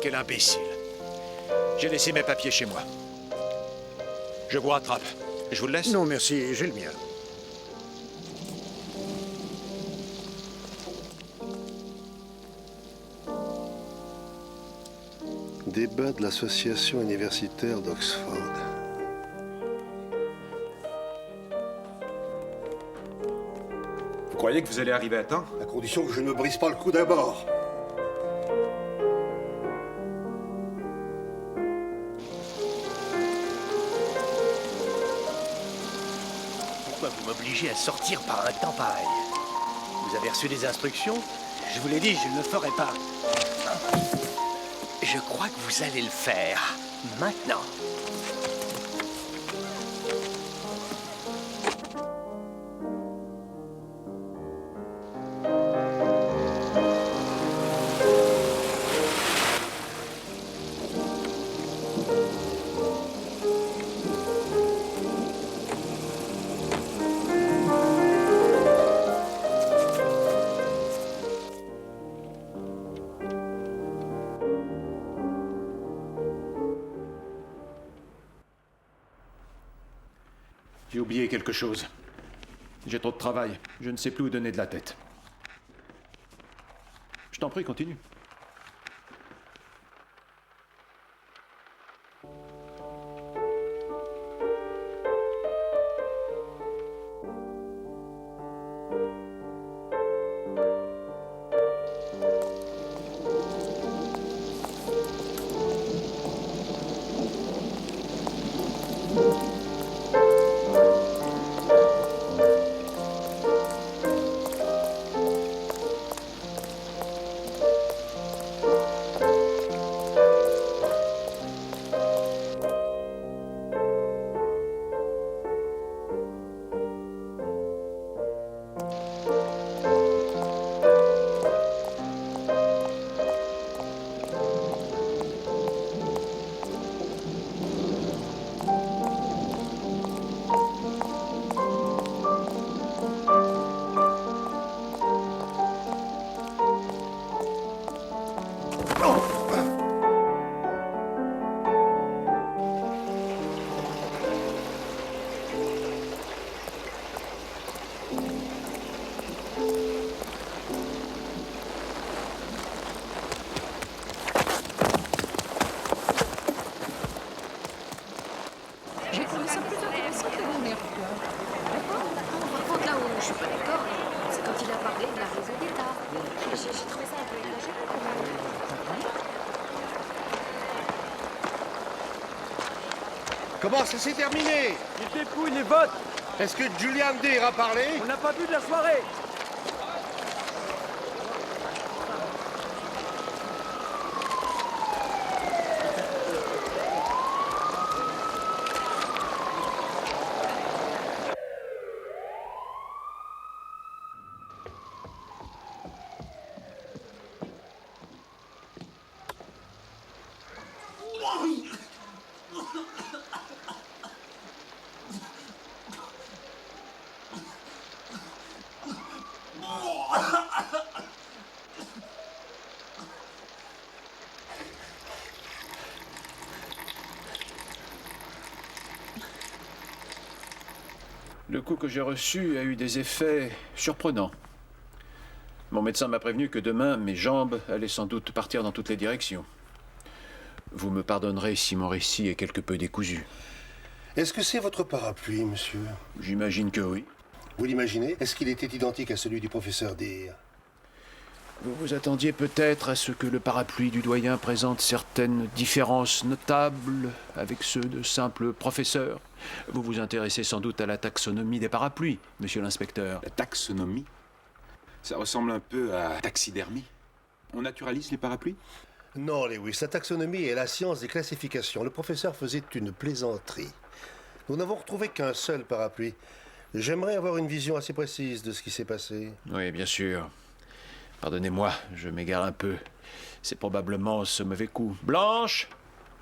quel imbécile. J'ai laissé mes papiers chez moi. Je vous rattrape. Je vous le laisse? Non, merci, j'ai le mien. Débat de l'association universitaire d'Oxford. Vous croyez que vous allez arriver à temps? À condition que je ne me brise pas le cou d'abord. Pourquoi vous m'obligez à sortir par un temps pareil? Vous avez reçu des instructions? Je vous l'ai dit, je ne le ferai pas. Je crois que vous allez le faire. Maintenant. J'ai oublié quelque chose. J'ai trop de travail. Je ne sais plus où donner de la tête. Je t'en prie, continue. J'ai trouvé ça plus intéressant que la dernière fois. D'accord? Par contre, là où je suis pas d'accord, c'est quand il a parlé de la raison d'État. J'ai trouvé ça un peu exagéré quand même. Comment ça s'est terminé? Il dépouille les votes. Est-ce que Julian Day a parlé? On n'a pas vu de la soirée. Le coup que j'ai reçu a eu des effets surprenants. Mon médecin m'a prévenu que demain, mes jambes allaient sans doute partir dans toutes les directions. Vous me pardonnerez si mon récit est quelque peu décousu. Est-ce que c'est votre parapluie, monsieur? J'imagine que oui. Vous l'imaginez? Est-ce qu'il était identique à celui du professeur Deere? Vous vous attendiez peut-être à ce que le parapluie du doyen présente certaines différences notables avec ceux de simples professeurs. Vous vous intéressez sans doute à la taxonomie des parapluies, monsieur l'inspecteur. La taxonomie? Ça ressemble un peu à la taxidermie. On naturalise les parapluies? Non, Lewis, la taxonomie est la science des classifications. Le professeur faisait une plaisanterie. Nous n'avons retrouvé qu'un seul parapluie. J'aimerais avoir une vision assez précise de ce qui s'est passé. Oui, bien sûr. Pardonnez-moi, je m'égare un peu. C'est probablement ce mauvais coup. Blanche!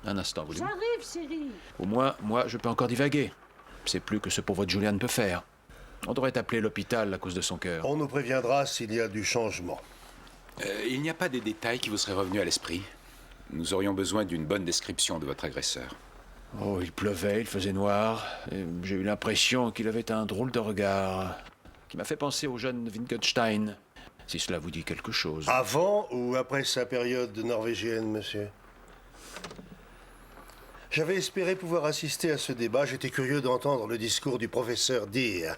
Un instant, voulez-vous? J'arrive, chérie. Au moins, moi, je peux encore divaguer. C'est plus que ce pauvre Julian peut faire. On devrait appeler l'hôpital à cause de son cœur. On nous préviendra s'il y a du changement. Il n'y a pas des détails qui vous seraient revenus à l'esprit? Nous aurions besoin d'une bonne description de votre agresseur. Oh, il pleuvait, il faisait noir. Et j'ai eu l'impression qu'il avait un drôle de regard qui m'a fait penser au jeune Wittgenstein, si cela vous dit quelque chose. Avant ou après sa période norvégienne, monsieur? J'avais espéré pouvoir assister à ce débat. J'étais curieux d'entendre le discours du professeur Deere.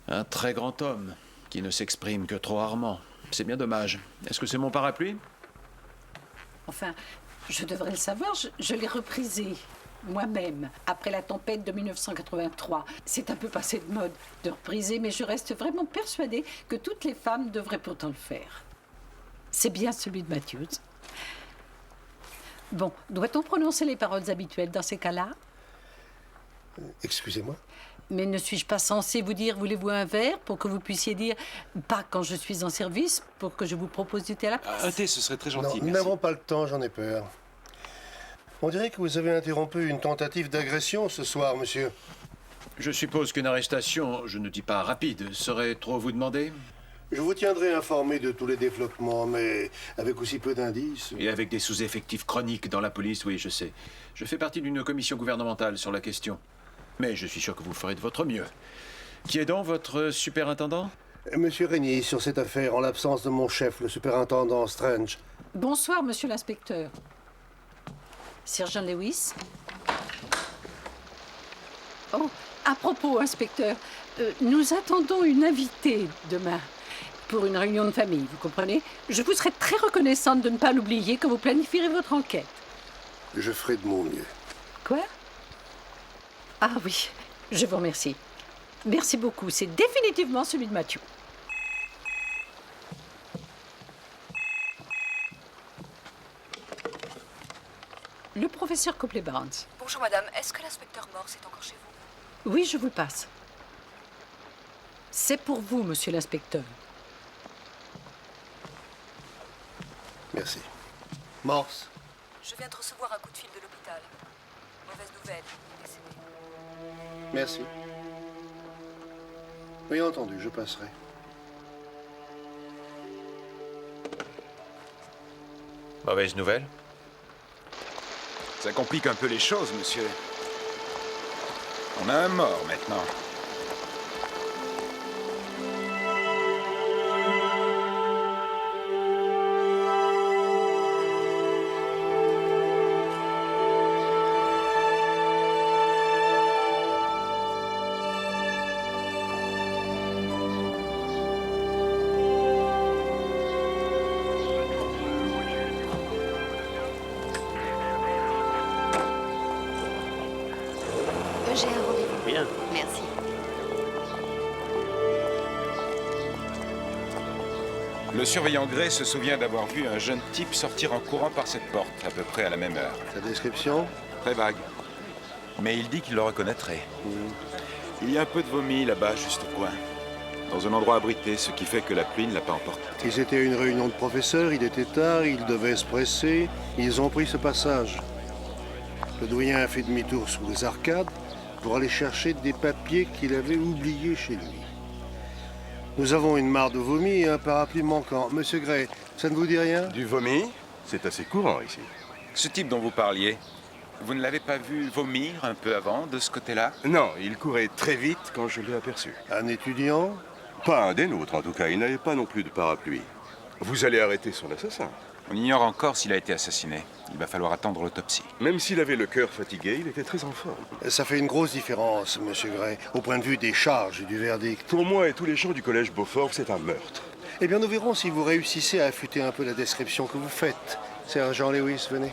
Un très grand homme qui ne s'exprime que trop rarement. C'est bien dommage. Est-ce que c'est mon parapluie? Enfin, je devrais le savoir, je l'ai reprisé moi-même après la tempête de 1983. C'est un peu passé de mode de repriser, mais je reste vraiment persuadée que toutes les femmes devraient pourtant le faire. C'est bien celui de Matthews. Bon, doit-on prononcer les paroles habituelles dans ces cas-là? Excusez-moi? Mais ne suis-je pas censée vous dire, voulez-vous un verre, pour que vous puissiez dire, pas quand je suis en service, pour que je vous propose du thé à la place? Un thé, ce serait très Non, gentil. nous merci. n'avons pas le temps, j'en ai peur. On dirait que vous avez interrompu une tentative d'agression ce soir, monsieur. Je suppose qu'une arrestation, je ne dis pas rapide, serait trop vous demander? Je vous tiendrai informé de tous les développements, mais avec aussi peu d'indices. Et avec des sous-effectifs chroniques dans la police, oui, je sais. Je fais partie d'une commission gouvernementale sur la question. Mais je suis sûr que vous ferez de votre mieux. Qui est donc votre superintendant? Monsieur Régnier, sur cette affaire, en l'absence de mon chef, le superintendant Strange. Bonsoir, monsieur l'inspecteur. Sergent Lewis. Oh, à propos, inspecteur, nous attendons une invitée demain pour une réunion de famille, vous comprenez? Je vous serais très reconnaissante de ne pas l'oublier quand vous planifierez votre enquête. Je ferai de mon mieux. Quoi? Ah oui, je vous remercie. Merci beaucoup, c'est définitivement celui de Mathieu. Le professeur Copley-Barnes. Bonjour madame, est-ce que l'inspecteur Morse est encore chez vous? Oui, je vous le passe. C'est pour vous, monsieur l'inspecteur. Merci. Morse. Je viens de recevoir un coup de fil de l'hôpital. Mauvaise nouvelle, il est décédé. Merci. Oui, entendu, je passerai. Mauvaise nouvelle? Ça complique un peu les choses, monsieur. On a un mort maintenant. J'ai un rendez-vous. Bien. Merci. Le surveillant Gray se souvient d'avoir vu un jeune type sortir en courant par cette porte, à peu près à la même heure. Sa description? Très vague. Mais il dit qu'il le reconnaîtrait. Il y a un peu de vomi là-bas, juste au coin. Dans un endroit abrité, ce qui fait que la pluie ne l'a pas emporté. Ils étaient à une réunion de professeurs, il était tard, ils devaient se presser. Ils ont pris ce passage. Le doyen a fait demi-tour sous les arcades pour aller chercher des papiers qu'il avait oubliés chez lui. Nous avons une mare de vomi et un parapluie manquant. Monsieur Gray, ça ne vous dit rien? Du vomi? C'est assez courant ici. Ce type dont vous parliez, vous ne l'avez pas vu vomir un peu avant, de ce côté-là? Non, il courait très vite quand je l'ai aperçu. Un étudiant? Pas un des nôtres, en tout cas. Il n'avait pas non plus de parapluie. Vous allez arrêter son assassin. On ignore encore s'il a été assassiné. Il va falloir attendre l'autopsie. Même s'il avait le cœur fatigué, il était très en forme. Ça fait une grosse différence, monsieur Gray, au point de vue des charges et du verdict. Pour moi et tous les gens du collège Beaufort, c'est un meurtre. Eh bien, nous verrons si vous réussissez à affûter un peu la description que vous faites. Sergent Lewis, venez.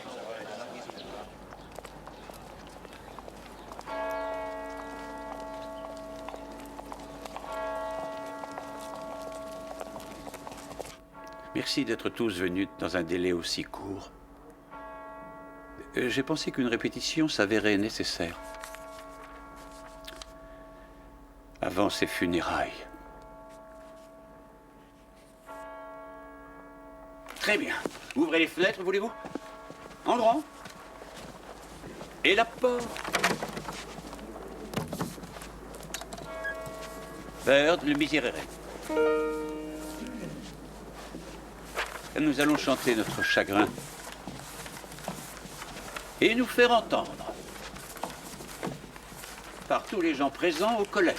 Merci d'être tous venus dans un délai aussi court. J'ai pensé qu'une répétition s'avérait nécessaire. Avant ces funérailles. Très bien. Ouvrez les fenêtres, voulez-vous? En grand. Et la porte. Bird, le Miserere. Nous allons chanter notre chagrin et nous faire entendre par tous les gens présents au collège.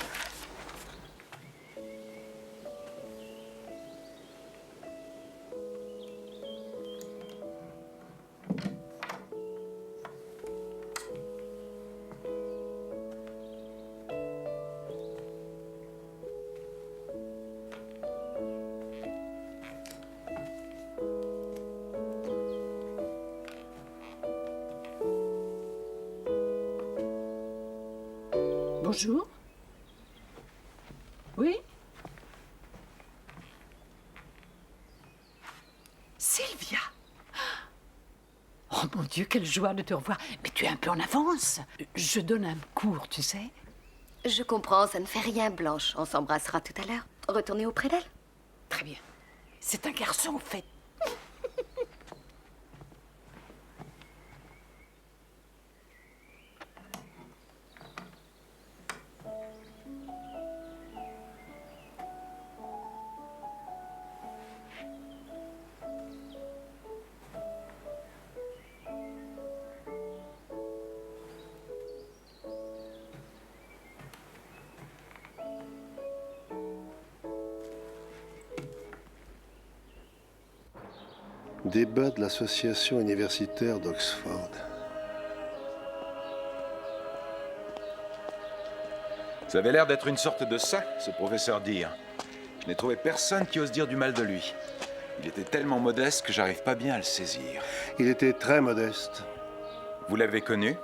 Bonjour. Oui? Sylvia! Oh mon Dieu, quelle joie de te revoir. Mais tu es un peu en avance. Je donne un cours, tu sais. Je comprends, ça ne fait rien, Blanche. On s'embrassera tout à l'heure. Retournez auprès d'elle. Très bien. C'est un garçon, au fait. Débat de l'association universitaire d'Oxford. Ça avait l'air d'être une sorte de saint, ce professeur Deere. Je n'ai trouvé personne qui ose dire du mal de lui. Il était tellement modeste que j'arrive pas bien à le saisir. Il était très modeste. Vous l'avez connu?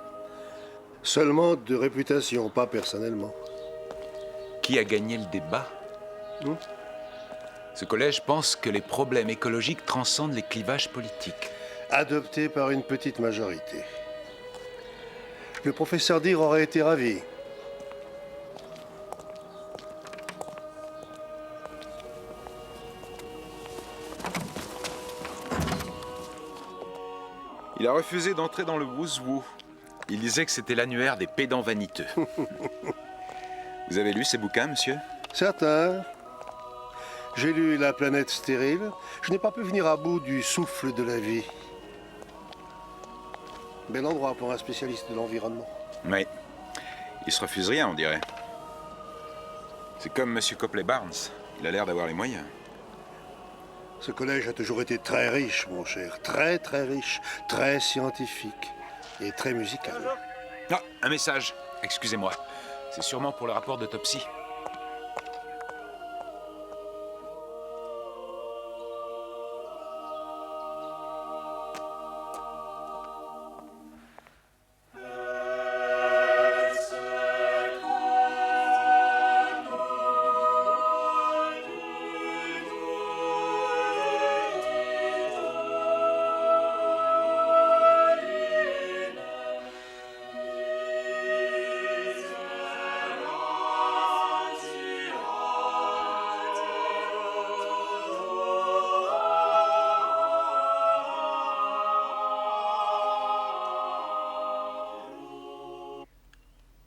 Seulement de réputation, pas personnellement. Qui a gagné le débat? Ce collège pense que les problèmes écologiques transcendent les clivages politiques. Adopté par une petite majorité. Le professeur Deere aurait été ravi. Il a refusé d'entrer dans le Wouzwou. Il disait que c'était l'annuaire des pédants vaniteux. Vous avez lu ces bouquins, monsieur? Certains. J'ai lu La planète stérile. Je n'ai pas pu venir à bout du souffle de la vie. Bel endroit pour un spécialiste de l'environnement. Oui. Il se refuse rien, on dirait. C'est comme monsieur Copley Barnes. Il a l'air d'avoir les moyens. Ce collège a toujours été très riche, mon cher. Très, très riche. Très scientifique. Et très musical. Ah, un message. Excusez-moi. C'est sûrement pour le rapport d'autopsie.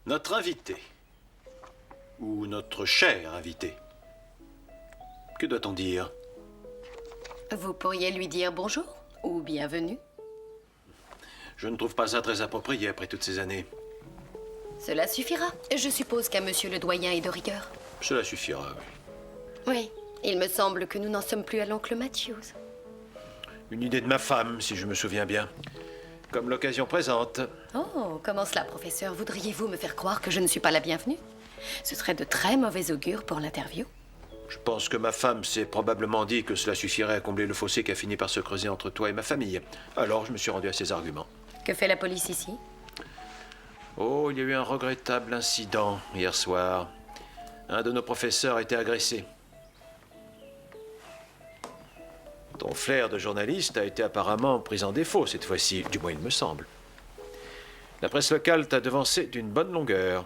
Notre invité, ou notre cher invité, que doit-on dire? Vous pourriez lui dire bonjour ou bienvenue. Je ne trouve pas ça très approprié après toutes ces années. Cela suffira. Je suppose qu'un monsieur le doyen est de rigueur. Cela suffira, oui. Oui, il me semble que nous n'en sommes plus à l'oncle Matthews. Une idée de ma femme, si je me souviens bien. Comme l'occasion présente. Oh, comment cela, professeur? Voudriez-vous me faire croire que je ne suis pas la bienvenue? Ce serait de très mauvais augure pour l'interview. Je pense que ma femme s'est probablement dit que cela suffirait à combler le fossé qui a fini par se creuser entre toi et ma famille. Alors je me suis rendu à ses arguments. Que fait la police ici? Oh, il y a eu un regrettable incident hier soir. Un de nos professeurs a été agressé. Ton flair de journaliste a été apparemment pris en défaut cette fois-ci, du moins il me semble. La presse locale t'a devancé d'une bonne longueur.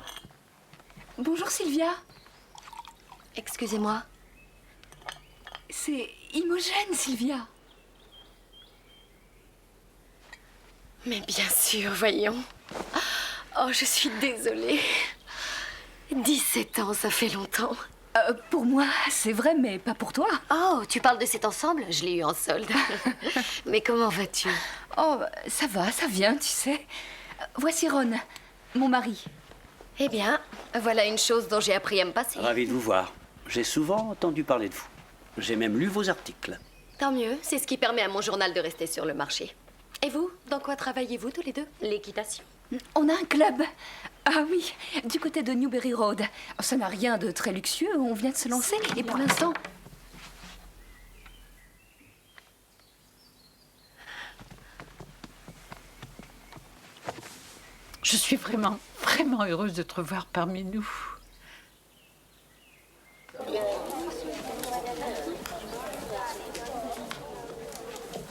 Bonjour Sylvia. Excusez-moi. C'est Imogène, Sylvia. Mais bien sûr, voyons. Oh, je suis désolée. 17 ans, ça fait longtemps. Pour moi, c'est vrai, mais pas pour toi. Oh, tu parles de cet ensemble? Je l'ai eu en solde. Mais comment vas-tu? Oh, ça va, ça vient, tu sais. Voici Ron, mon mari. Eh bien, voilà une chose dont j'ai appris à me passer. Ravi de vous voir. J'ai souvent entendu parler de vous. J'ai même lu vos articles. Tant mieux, c'est ce qui permet à mon journal de rester sur le marché. Et vous, dans quoi travaillez-vous tous les deux? L'équitation. On a un club. Ah oui, du côté de Newberry Road. Ça n'a rien de très luxueux, on vient de se lancer. Et pour l'instant... Je suis vraiment, vraiment heureuse de te revoir parmi nous.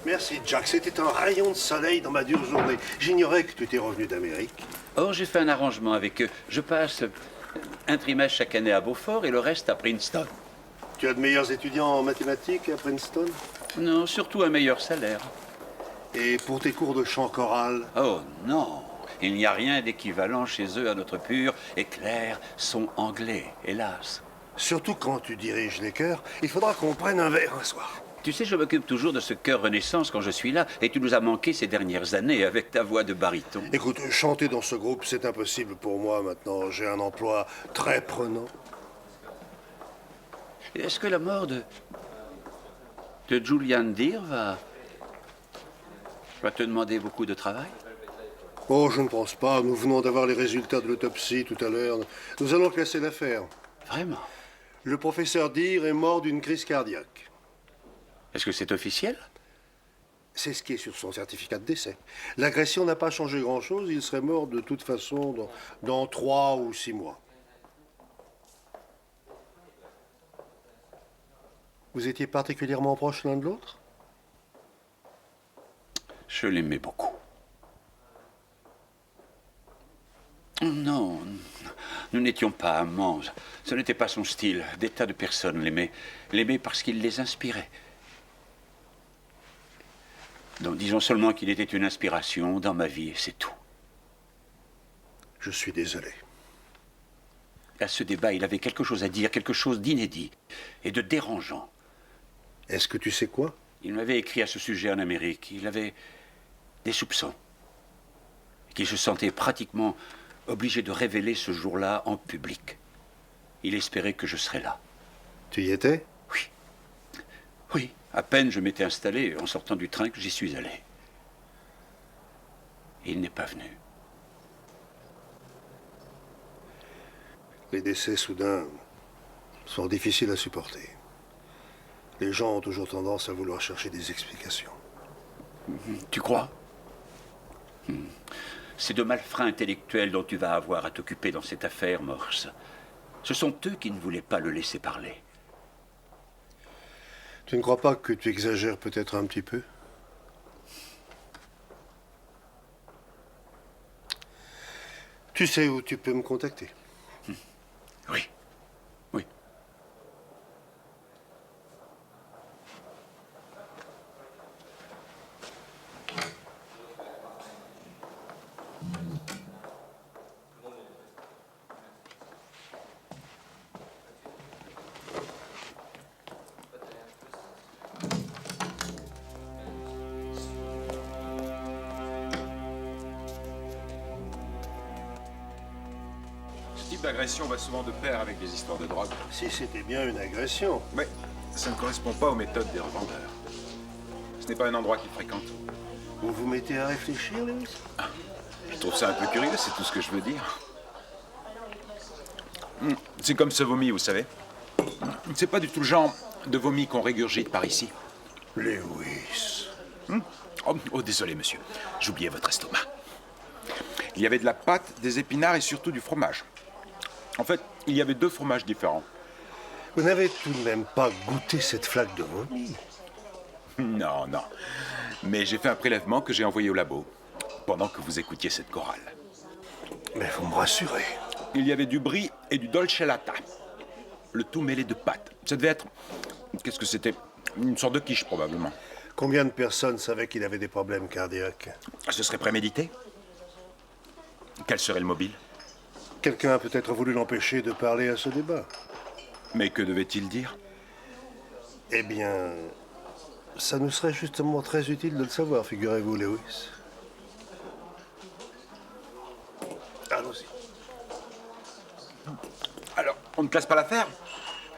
Merci, Jack. C'était un rayon de soleil dans ma dure journée. J'ignorais que tu étais revenu d'Amérique. Or, j'ai fait un arrangement avec eux. Je passe un trimestre chaque année à Beaufort et le reste à Princeton. Tu as de meilleurs étudiants en mathématiques à Princeton? Non, surtout un meilleur salaire. Et pour tes cours de chant choral? Oh non, il n'y a rien d'équivalent chez eux à notre pur et clair son anglais, hélas. Surtout quand tu diriges les chœurs, il faudra qu'on prenne un verre un soir. Tu sais, je m'occupe toujours de ce chœur Renaissance quand je suis là, et tu nous as manqué ces dernières années avec ta voix de baryton. Écoute, chanter dans ce groupe, c'est impossible pour moi maintenant. J'ai un emploi très prenant. Est-ce que la mort de Julian Deere va te demander beaucoup de travail? Oh, je ne pense pas. Nous venons d'avoir les résultats de l'autopsie tout à l'heure. Nous allons classer l'affaire. Vraiment? Le professeur Deere est mort d'une crise cardiaque. Est-ce que c'est officiel? C'est ce qui est sur son certificat de décès. L'agression n'a pas changé grand-chose. Il serait mort de toute façon dans 3 ou 6 mois. Vous étiez particulièrement proches l'un de l'autre? Je l'aimais beaucoup. Non, nous n'étions pas amants. Ce n'était pas son style. Des tas de personnes l'aimaient. L'aimaient parce qu'il les inspirait. Donc, disons seulement qu'il était une inspiration dans ma vie, et c'est tout. Je suis désolé. À ce débat, il avait quelque chose à dire, quelque chose d'inédit et de dérangeant. Est-ce que tu sais quoi? Il m'avait écrit à ce sujet en Amérique. Il avait des soupçons. Qu'il se sentait pratiquement obligé de révéler ce jour-là en public. Il espérait que je serais là. Tu y étais? Oui. Oui. À peine je m'étais installé en sortant du train que j'y suis allé. Et il n'est pas venu. Les décès soudains sont difficiles à supporter. Les gens ont toujours tendance à vouloir chercher des explications. Tu crois? C'est de malfrats intellectuels dont tu vas avoir à t'occuper dans cette affaire, Morse. Ce sont eux qui ne voulaient pas le laisser parler. Tu ne crois pas que tu exagères peut-être un petit peu? Tu sais où tu peux me contacter? Oui. Oui. Ce type d'agression va souvent de pair avec des histoires de drogue. Si c'était bien une agression. Mais ça ne correspond pas aux méthodes des revendeurs. Ce n'est pas un endroit qu'ils fréquentent. Vous vous mettez à réfléchir, Lewis? Je trouve ça un peu curieux, c'est tout ce que je veux dire. C'est comme ce vomi, vous savez. C'est pas du tout le genre de vomi qu'on régurgite par ici. Lewis. Oh, désolé, monsieur. J'oubliais votre estomac. Il y avait de la pâte, des épinards et surtout du fromage. En fait, il y avait 2 fromages différents. Vous n'avez tout de même pas goûté cette flaque de vomi? Non, non. Mais j'ai fait un prélèvement que j'ai envoyé au labo, pendant que vous écoutiez cette chorale. Mais vous me rassurez. Il y avait du brie et du dolcellata. Le tout mêlé de pâtes. Ça devait être... Qu'est-ce que c'était? Une sorte de quiche, probablement. Combien de personnes savaient qu'il avait des problèmes cardiaques? Ce serait prémédité? Quel serait le mobile? Quelqu'un a peut-être voulu l'empêcher de parler à ce débat. Mais que devait-il dire? Eh bien, ça nous serait justement très utile de le savoir, figurez-vous, Lewis. Allons-y. Alors, on ne classe pas l'affaire?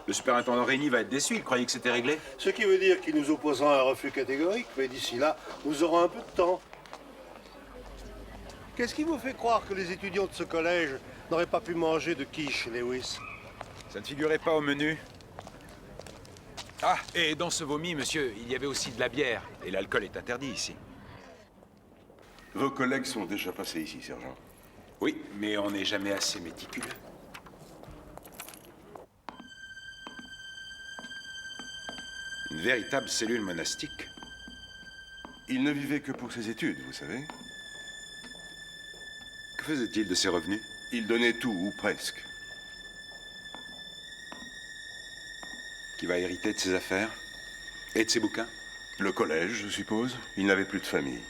Le superintendant Rény va être déçu, il croyait que c'était réglé. Ce qui veut dire qu'il nous opposera un refus catégorique, mais d'ici là, nous aurons un peu de temps. Qu'est-ce qui vous fait croire que les étudiants de ce collège n'auraient pas pu manger de quiche, Lewis? Ça ne figurait pas au menu. Ah, et dans ce vomi, monsieur, il y avait aussi de la bière. Et l'alcool est interdit ici. Vos collègues sont déjà passés ici, sergent. Oui, mais on n'est jamais assez méticuleux. Une véritable cellule monastique. Il ne vivait que pour ses études, vous savez. Que faisait-il de ses revenus? Il donnait tout, ou presque. Qui va hériter de ses affaires? Et de ses bouquins? Le collège, je suppose. Il n'avait plus de famille.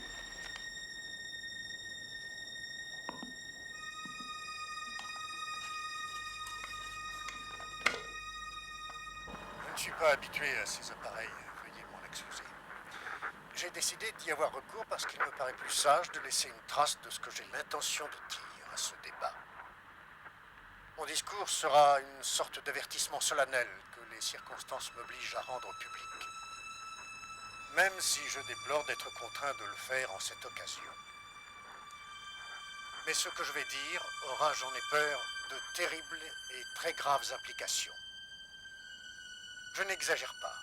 Je ne suis pas habitué à ces appareils, veuillez m'en excuser. J'ai décidé d'y avoir recours parce qu'il me paraît plus sage de laisser une trace de ce que j'ai l'intention de dire à ce débat. Mon discours sera une sorte d'avertissement solennel que les circonstances m'obligent à rendre public. Même si je déplore d'être contraint de le faire en cette occasion. Mais ce que je vais dire aura, j'en ai peur, de terribles et très graves implications. Je n'exagère pas.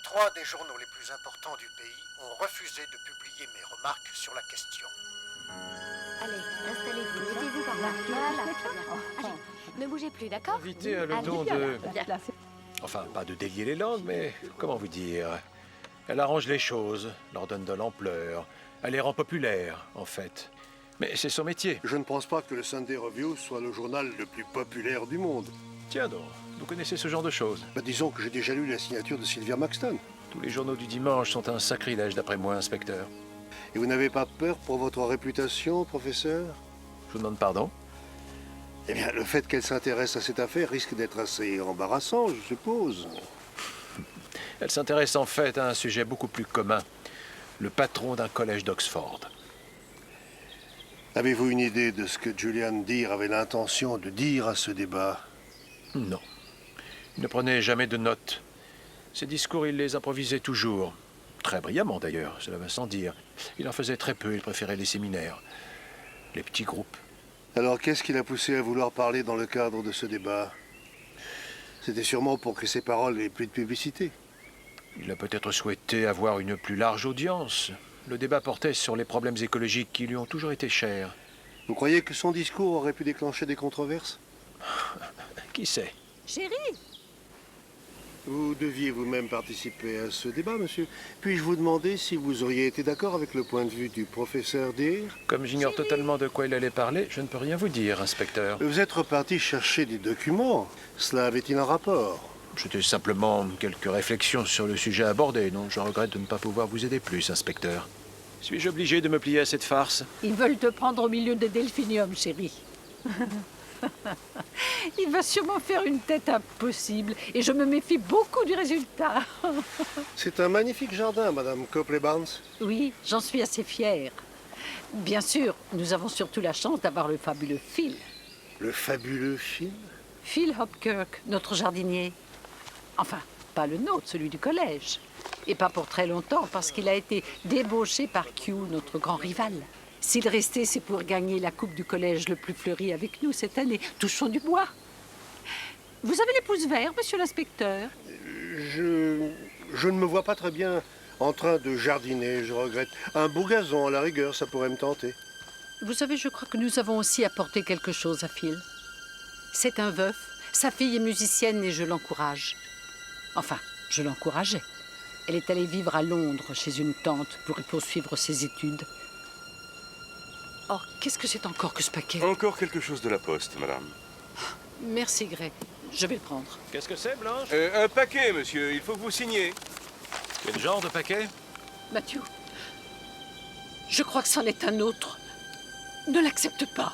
3 des journaux les plus importants du pays ont refusé de publier mes remarques sur la question. Allez, installez-vous. Mettez-vous par là. Voilà, très bien. Allez, ne bougez plus, d'accord? Invité à le don de... Enfin, pas de délier les langues, mais comment vous dire? Elle arrange les choses, leur donne de l'ampleur. Elle les rend populaires, en fait. Mais c'est son métier. Je ne pense pas que le Sunday Review soit le journal le plus populaire du monde. Tiens donc, vous connaissez ce genre de choses? Disons que j'ai déjà lu la signature de Sylvia Maxton. Tous les journaux du dimanche sont un sacrilège, d'après moi, inspecteur. Et vous n'avez pas peur pour votre réputation, professeur? Je vous demande pardon? Eh bien, le fait qu'elle s'intéresse à cette affaire risque d'être assez embarrassant, je suppose. Elle s'intéresse en fait à un sujet beaucoup plus commun. Le patron d'un collège d'Oxford. Avez-vous une idée de ce que Julian Deere avait l'intention de dire à ce débat? Non. Il ne prenait jamais de notes. Ses discours, il les improvisait toujours. Très brillamment d'ailleurs, cela va sans dire. Il en faisait très peu, il préférait les séminaires. Les petits groupes. Alors qu'est-ce qui l'a poussé à vouloir parler dans le cadre de ce débat? C'était sûrement pour que ses paroles aient plus de publicité. Il a peut-être souhaité avoir une plus large audience. Le débat portait sur les problèmes écologiques qui lui ont toujours été chers. Vous croyez que son discours aurait pu déclencher des controverses? Qui sait? Chérie! Vous deviez vous-même participer à ce débat, monsieur. Puis-je vous demander si vous auriez été d'accord avec le point de vue du professeur Deere? Comme j'ignore totalement de quoi il allait parler, je ne peux rien vous dire, inspecteur. Vous êtes reparti chercher des documents. Cela avait-il un rapport? C'était simplement quelques réflexions sur le sujet abordé. Non, je regrette de ne pas pouvoir vous aider plus, inspecteur. Suis-je obligé de me plier à cette farce? Ils veulent te prendre au milieu des delphiniums, chérie. Il va sûrement faire une tête impossible et je me méfie beaucoup du résultat. C'est un magnifique jardin, Madame Copley-Barnes. Oui, j'en suis assez fière. Bien sûr, nous avons surtout la chance d'avoir le fabuleux Phil. Le fabuleux Phil? Phil Hopkirk, notre jardinier. Enfin, pas le nôtre, celui du collège. Et pas pour très longtemps, parce qu'il a été débauché par Q, notre grand rival. S'il restait, c'est pour gagner la coupe du collège le plus fleuri avec nous cette année. Touchons du bois. Vous avez les pouces verts, monsieur l'inspecteur? Je ne me vois pas très bien en train de jardiner, je regrette. Un beau gazon, à la rigueur, ça pourrait me tenter. Vous savez, je crois que nous avons aussi apporté quelque chose à Phil. C'est un veuf. Sa fille est musicienne et je l'encourage. Enfin, je l'encourageais. Elle est allée vivre à Londres chez une tante pour y poursuivre ses études. Oh, qu'est-ce que c'est encore que ce paquet? Encore quelque chose de la poste, madame. Merci, Greg. Je vais le prendre. Qu'est-ce que c'est, Blanche? Un paquet, monsieur. Il faut que vous signiez. Quel genre de paquet? Mathieu, je crois que c'en est un autre. Ne l'accepte pas.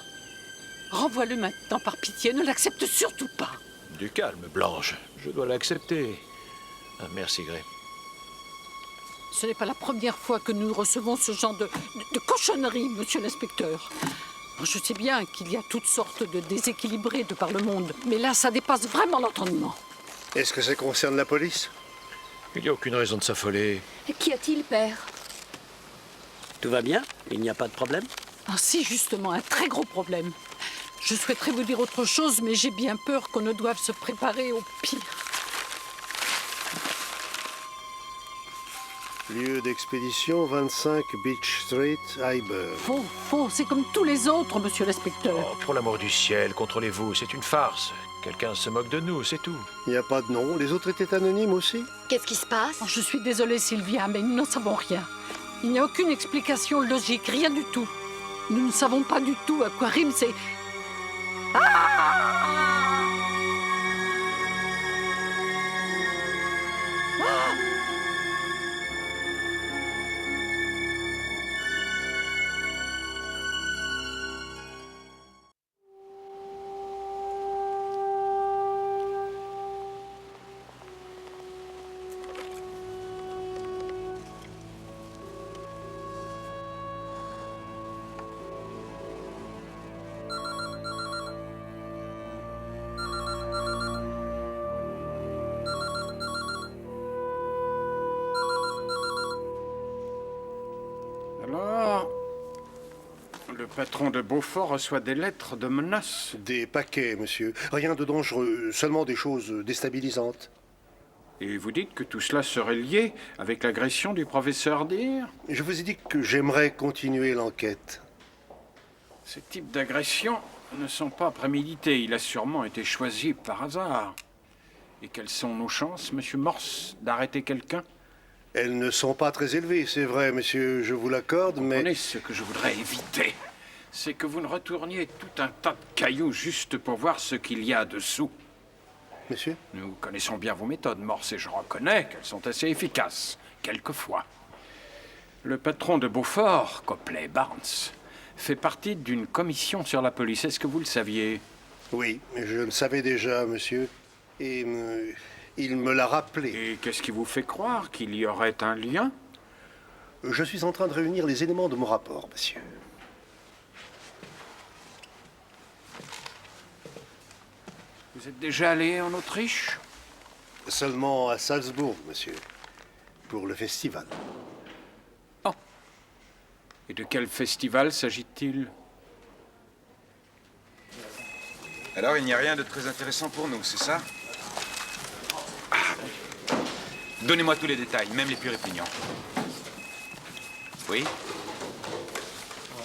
Renvoie-le maintenant, par pitié. Ne l'accepte surtout pas. Du calme, Blanche. Je dois l'accepter. Ah, merci, Gray. Ce n'est pas la première fois que nous recevons ce genre de cochonnerie, monsieur l'inspecteur. Je sais bien qu'il y a toutes sortes de déséquilibrés de par le monde, mais là, ça dépasse vraiment l'entendement. Est-ce que ça concerne la police? Il n'y a aucune raison de s'affoler. Qu'y a-t-il, père? Tout va bien? Il n'y a pas de problème? Ah si, justement, un très gros problème. Je souhaiterais vous dire autre chose, mais j'ai bien peur qu'on ne doive se préparer au pire. Lieu d'expédition 25 Beach Street, Hyber. Faux, c'est comme tous les autres, monsieur l'inspecteur. Oh, pour l'amour du ciel, contrôlez-vous, c'est une farce. Quelqu'un se moque de nous, c'est tout. Il n'y a pas de nom. Les autres étaient anonymes aussi? Qu'est-ce qui se passe? Oh, je suis désolée, Sylvia, mais nous n'en savons rien. Il n'y a aucune explication logique, rien du tout. Nous ne savons pas du tout à quoi rime ces... Alors, le patron de Beaufort reçoit des lettres de menaces. Des paquets, monsieur. Rien de dangereux, seulement des choses déstabilisantes. Et vous dites que tout cela serait lié avec l'agression du professeur Deere? Je vous ai dit que j'aimerais continuer l'enquête. Ces types d'agressions ne sont pas prémédités. Il a sûrement été choisi par hasard. Et quelles sont nos chances, monsieur Morse, d'arrêter quelqu'un? Elles ne sont pas très élevées, c'est vrai, monsieur, je vous l'accorde, mais... Comprenez, ce que je voudrais éviter, c'est que vous ne retourniez tout un tas de cailloux juste pour voir ce qu'il y a dessous. Monsieur? Nous connaissons bien vos méthodes, Morse, et je reconnais qu'elles sont assez efficaces, quelquefois. Le patron de Beaufort, Copley Barnes, fait partie d'une commission sur la police. Est-ce que vous le saviez? Oui, je le savais déjà, monsieur, et il me l'a rappelé. Et qu'est-ce qui vous fait croire qu'il y aurait un lien? Je suis en train de réunir les éléments de mon rapport, monsieur. Vous êtes déjà allé en Autriche? Seulement à Salzbourg, monsieur, pour le festival. Oh. Et de quel festival s'agit-il? Alors, il n'y a rien de très intéressant pour nous, c'est ça? Donnez-moi tous les détails, même les plus répugnants. Oui?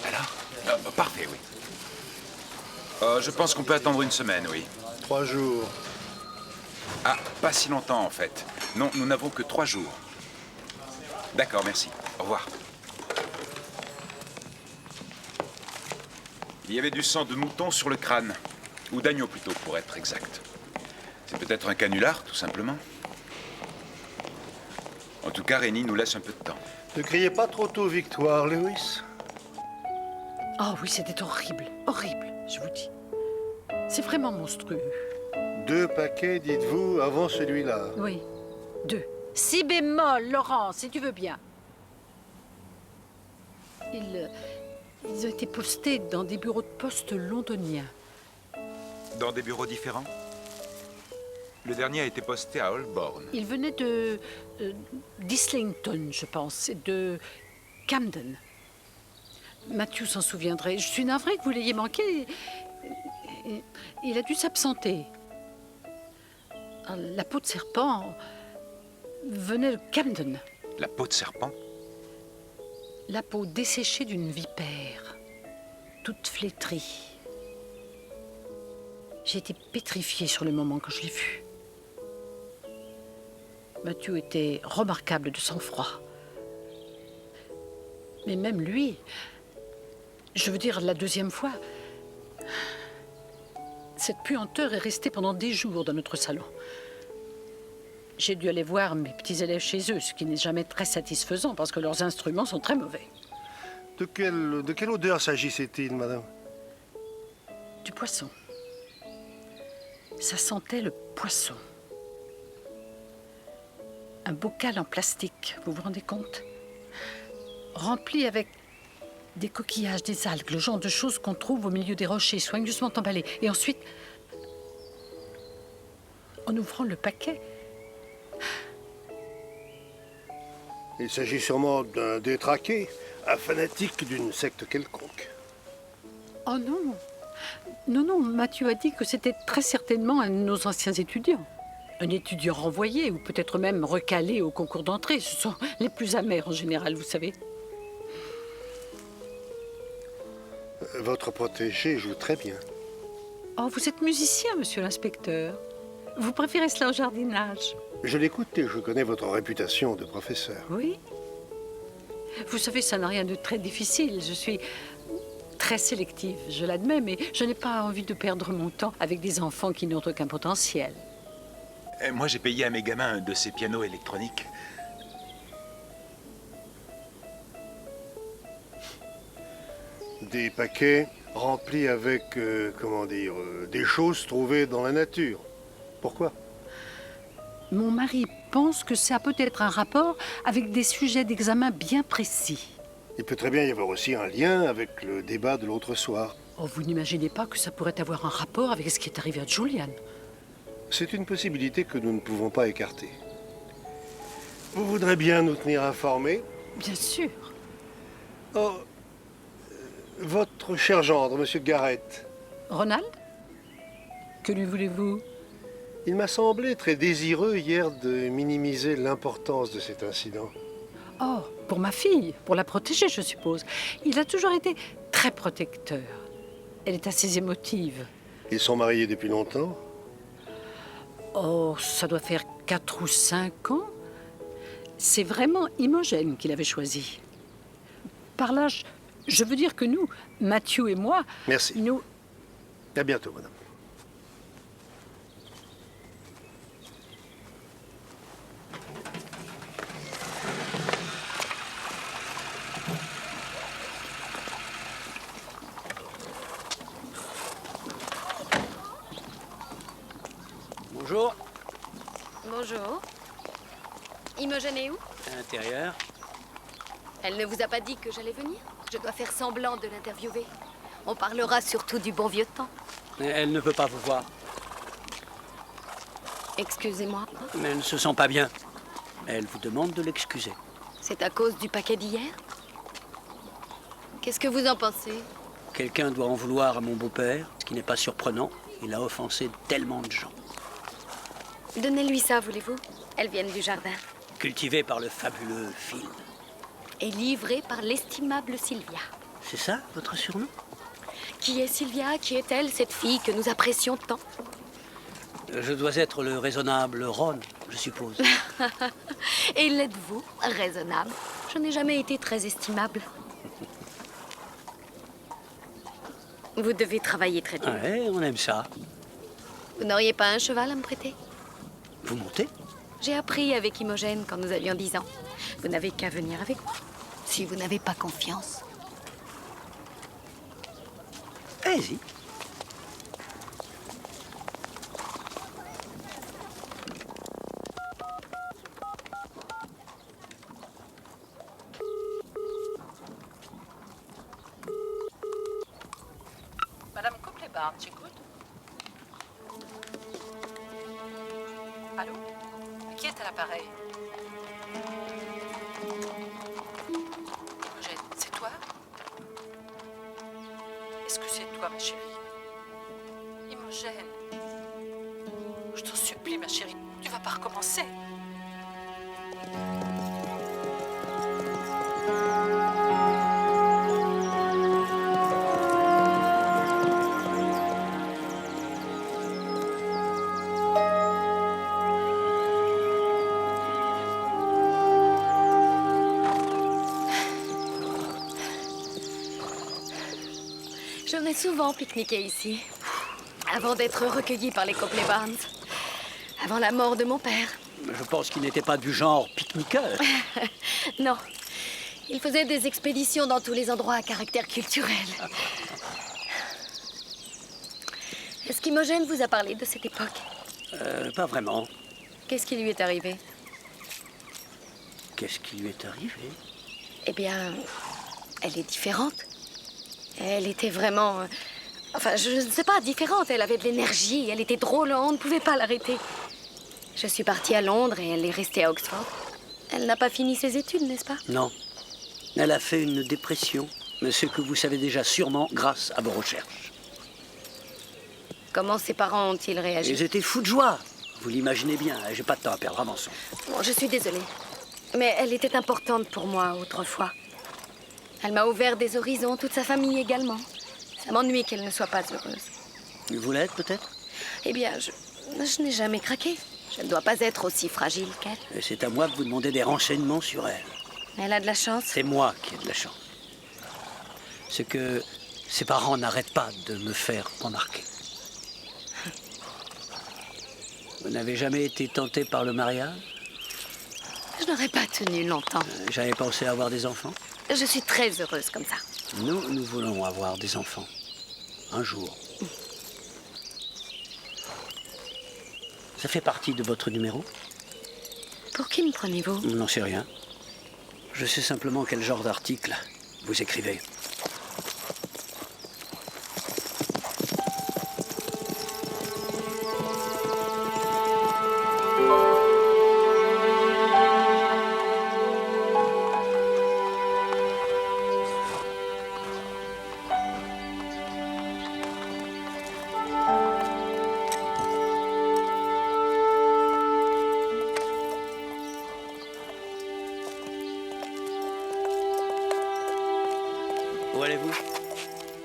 Alors? Parfait, oui. Je pense qu'on peut attendre une semaine, oui. 3 jours. Ah, pas si longtemps, en fait. Non, nous n'avons que 3 jours. D'accord, merci. Au revoir. Il y avait du sang de mouton sur le crâne. Ou d'agneau, plutôt, pour être exact. C'est peut-être un canular, tout simplement. En tout cas, Rennie nous laisse un peu de temps. Ne criez pas trop tôt victoire, Lewis. Oh oui, c'était horrible, horrible, je vous dis. C'est vraiment monstrueux. 2 paquets, dites-vous, avant celui-là. Oui, 2. Si bémol, Laurent, si tu veux bien. Ils ont été postés dans des bureaux de poste londoniens. Dans des bureaux différents? Le dernier a été posté à Holborn. Ils venaient de d'Islington, je pense, et de Camden. Matthew s'en souviendrait. Je suis navrée que vous l'ayez manqué. Il a dû s'absenter. La peau de serpent venait de Camden. La peau de serpent? La peau desséchée d'une vipère, toute flétrie. J'ai été pétrifiée sur le moment quand je l'ai vu. Matthew était remarquable de sang-froid. Mais même lui, je veux dire la deuxième fois, cette puanteur est restée pendant des jours dans notre salon. J'ai dû aller voir mes petits élèves chez eux, ce qui n'est jamais très satisfaisant parce que leurs instruments sont très mauvais. De quelle odeur s'agissait-il, madame? Du poisson. Ça sentait le poisson. Un bocal en plastique, vous vous rendez compte? Rempli avec des coquillages, des algues, le genre de choses qu'on trouve au milieu des rochers, soigneusement emballées. Et ensuite, en ouvrant le paquet... Il s'agit sûrement d'un détraqué, un fanatique d'une secte quelconque. Oh non! Non, Mathieu a dit que c'était très certainement un de nos anciens étudiants. Un étudiant renvoyé, ou peut-être même recalé au concours d'entrée. Ce sont les plus amers en général, vous savez. Votre protégé joue très bien. Oh, vous êtes musicien, monsieur l'inspecteur. Vous préférez cela au jardinage? Je l'écoute et je connais votre réputation de professeur. Oui. Vous savez, ça n'a rien de très difficile. Je suis très sélective, je l'admets, mais je n'ai pas envie de perdre mon temps avec des enfants qui n'ont aucun potentiel. Moi, j'ai payé à mes gamins un de ces pianos électroniques. Des paquets remplis avec, des choses trouvées dans la nature. Pourquoi? Mon mari pense que ça peut être un rapport avec des sujets d'examen bien précis. Il peut très bien y avoir aussi un lien avec le débat de l'autre soir. Oh, vous n'imaginez pas que ça pourrait avoir un rapport avec ce qui est arrivé à Julian? C'est une possibilité que nous ne pouvons pas écarter. Vous voudrez bien nous tenir informés? Bien sûr. Oh, votre cher gendre, monsieur Garrett. Ronald? Que lui voulez-vous? Il m'a semblé très désireux hier de minimiser l'importance de cet incident. Oh, pour ma fille, pour la protéger, je suppose. Il a toujours été très protecteur. Elle est assez émotive. Ils sont mariés depuis longtemps? Oh, ça doit faire 4 ou 5 ans. C'est vraiment Imogène qu'il avait choisi. Par là, je veux dire que nous, Mathieu et moi... Merci. Nous... À bientôt, madame. Bonjour. Bonjour. Imogen est où? À l'intérieur. Elle ne vous a pas dit que j'allais venir? Je dois faire semblant de l'interviewer. On parlera surtout du bon vieux temps. Mais elle ne peut pas vous voir. Excusez-moi. Mais elle ne se sent pas bien. Elle vous demande de l'excuser. C'est à cause du paquet d'hier? Qu'est-ce que vous en pensez? Quelqu'un doit en vouloir à mon beau-père, ce qui n'est pas surprenant. Il a offensé tellement de gens. Donnez-lui ça, voulez-vous? Elles viennent du jardin. Cultivée par le fabuleux Phil. Et livrée par l'estimable Sylvia. C'est ça, votre surnom? Qui est Sylvia? Qui est-elle, cette fille que nous apprécions tant? Je dois être le raisonnable Ron, je suppose. Et l'êtes-vous, raisonnable? Je n'ai jamais été très estimable. Vous devez travailler très dur. Ouais, on aime ça. Vous n'auriez pas un cheval à me prêter? Vous montez? J'ai appris avec Imogène quand nous avions 10 ans. Vous n'avez qu'à venir avec moi, si vous n'avez pas confiance. Allez-y. Madame Copley-Barnes, j'écoute. Allô? Qui est à l'appareil? Imogène, c'est toi? Est-ce que c'est toi, ma chérie? Imogène. Je t'en supplie, ma chérie. Tu vas pas recommencer. J'en ai souvent pique-niqué ici, avant d'être recueilli par les Copley-Barnes, avant la mort de mon père. Je pense qu'il n'était pas du genre pique-niqueur. Non, il faisait des expéditions dans tous les endroits à caractère culturel. Est-ce qu'Imogen vous a parlé de cette époque? Pas vraiment. Qu'est-ce qui lui est arrivé? Qu'est-ce qui lui est arrivé? Eh bien, elle est différente. Elle était vraiment... Enfin, je ne sais pas, différente. Elle avait de l'énergie, elle était drôle, on ne pouvait pas l'arrêter. Je suis partie à Londres et elle est restée à Oxford. Elle n'a pas fini ses études, n'est-ce pas? Non. Elle a fait une dépression. Mais ce que vous savez déjà sûrement grâce à vos recherches. Comment ses parents ont-ils réagi? Ils étaient fous de joie. Vous l'imaginez bien, j'ai pas de temps à perdre, avançons. Bon, je suis désolée. Mais elle était importante pour moi autrefois. Elle m'a ouvert des horizons, toute sa famille également. Ça m'ennuie qu'elle ne soit pas heureuse. Vous l'êtes peut-être? Eh bien, je n'ai jamais craqué. Je ne dois pas être aussi fragile qu'elle. Et c'est à moi de vous demander des renseignements sur elle. Elle a de la chance. C'est moi qui ai de la chance. C'est que ses parents n'arrêtent pas de me faire remarquer. Vous n'avez jamais été tenté par le mariage? Je n'aurais pas tenu longtemps. J'avais pensé avoir des enfants. Je suis très heureuse comme ça. Nous voulons avoir des enfants. Un jour. Ça fait partie de votre numéro? Pour qui me prenez-vous? Je n'en sais rien. Je sais simplement quel genre d'article vous écrivez. Où allez-vous?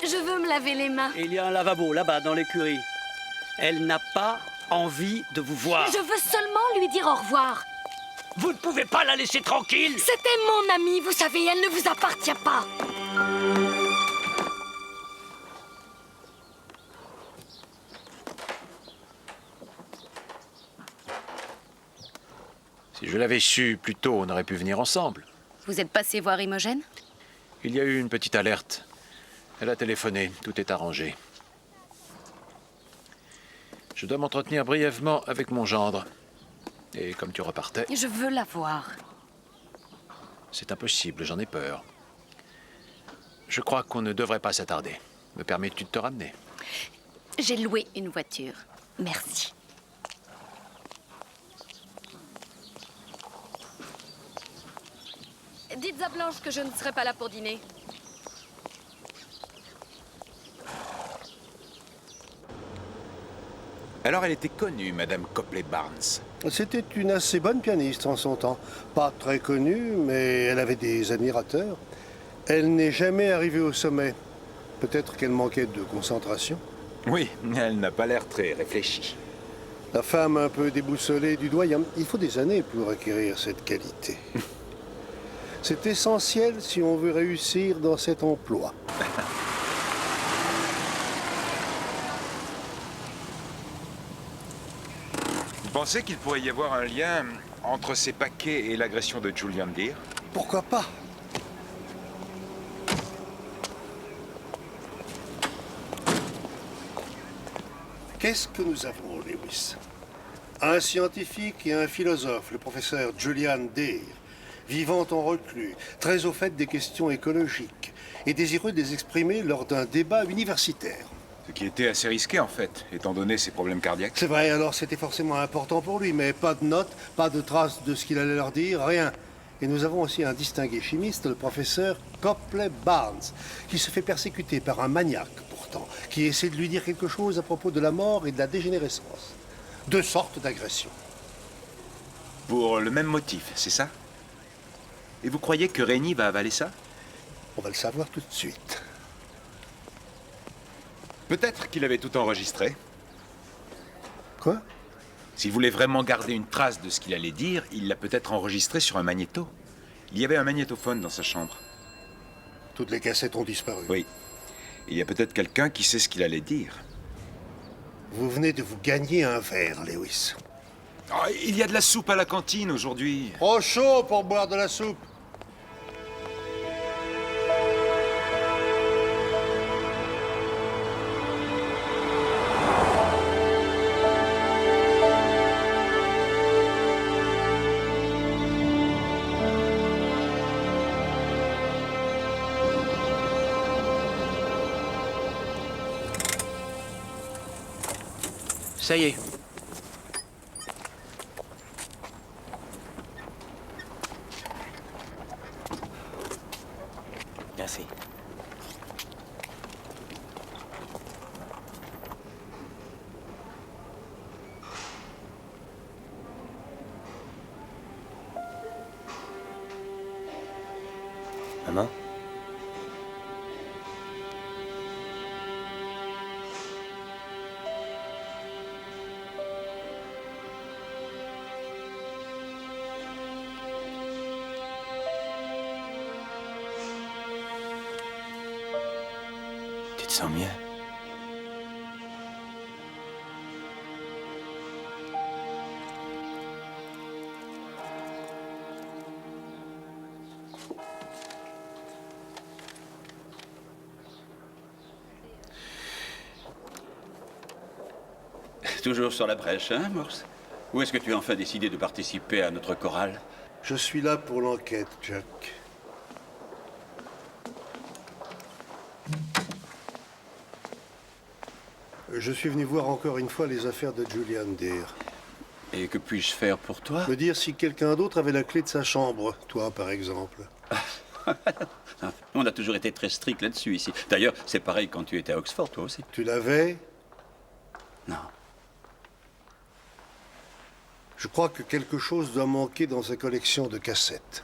Je veux me laver les mains. Il y a un lavabo là-bas dans l'écurie. Elle n'a pas envie de vous voir. Je veux seulement lui dire au revoir. Vous ne pouvez pas la laisser tranquille. C'était mon amie, vous savez, elle ne vous appartient pas. Si je l'avais su plus tôt, on aurait pu venir ensemble. Vous êtes passé voir Imogen? Il y a eu une petite alerte. Elle a téléphoné, tout est arrangé. Je dois m'entretenir brièvement avec mon gendre. Et comme tu repartais... Je veux la voir. C'est impossible, j'en ai peur. Je crois qu'on ne devrait pas s'attarder. Me permets-tu de te ramener? J'ai loué une voiture. Merci. Dites à Blanche que je ne serai pas là pour dîner. Alors elle était connue, Madame Copley Barnes. C'était une assez bonne pianiste en son temps. Pas très connue, mais elle avait des admirateurs. Elle n'est jamais arrivée au sommet. Peut-être qu'elle manquait de concentration. Oui, elle n'a pas l'air très réfléchie. La femme un peu déboussolée du doyen. Il faut des années pour acquérir cette qualité. C'est essentiel si on veut réussir dans cet emploi. Vous pensez qu'il pourrait y avoir un lien entre ces paquets et l'agression de Julian Deere? Pourquoi pas? Qu'est-ce que nous avons, Lewis? Un scientifique et un philosophe, le professeur Julian Deere, vivant en reclus, très au fait des questions écologiques et désireux de les exprimer lors d'un débat universitaire. Ce qui était assez risqué, en fait, étant donné ses problèmes cardiaques. C'est vrai, alors c'était forcément important pour lui, mais pas de notes, pas de traces de ce qu'il allait leur dire, rien. Et nous avons aussi un distingué chimiste, le professeur Copley Barnes, qui se fait persécuter par un maniaque, pourtant, qui essaie de lui dire quelque chose à propos de la mort et de la dégénérescence. Deux sortes d'agressions. Pour le même motif, c'est ça? Et vous croyez que Rainey va avaler ça? On va le savoir tout de suite. Peut-être qu'il avait tout enregistré. Quoi? S'il voulait vraiment garder une trace de ce qu'il allait dire, il l'a peut-être enregistré sur un magnéto. Il y avait un magnétophone dans sa chambre. Toutes les cassettes ont disparu. Oui. Il y a peut-être quelqu'un qui sait ce qu'il allait dire. Vous venez de vous gagner un verre, Lewis. Oh, il y a de la soupe à la cantine aujourd'hui. Trop chaud pour boire de la soupe. Ça y est. Merci. Maman? Tu te sens mieux? Toujours sur la brèche, hein, Morse? Ou est-ce que tu as enfin décidé de participer à notre chorale? Je suis là pour l'enquête, Jack. Je suis venu voir encore une fois les affaires de Julian Deere. Et que puis-je faire pour toi? Me dire si quelqu'un d'autre avait la clé de sa chambre, toi par exemple. On a toujours été très strict là-dessus ici. D'ailleurs, c'est pareil quand tu étais à Oxford, toi aussi. Tu l'avais? Non. Je crois que quelque chose doit manquer dans sa collection de cassettes.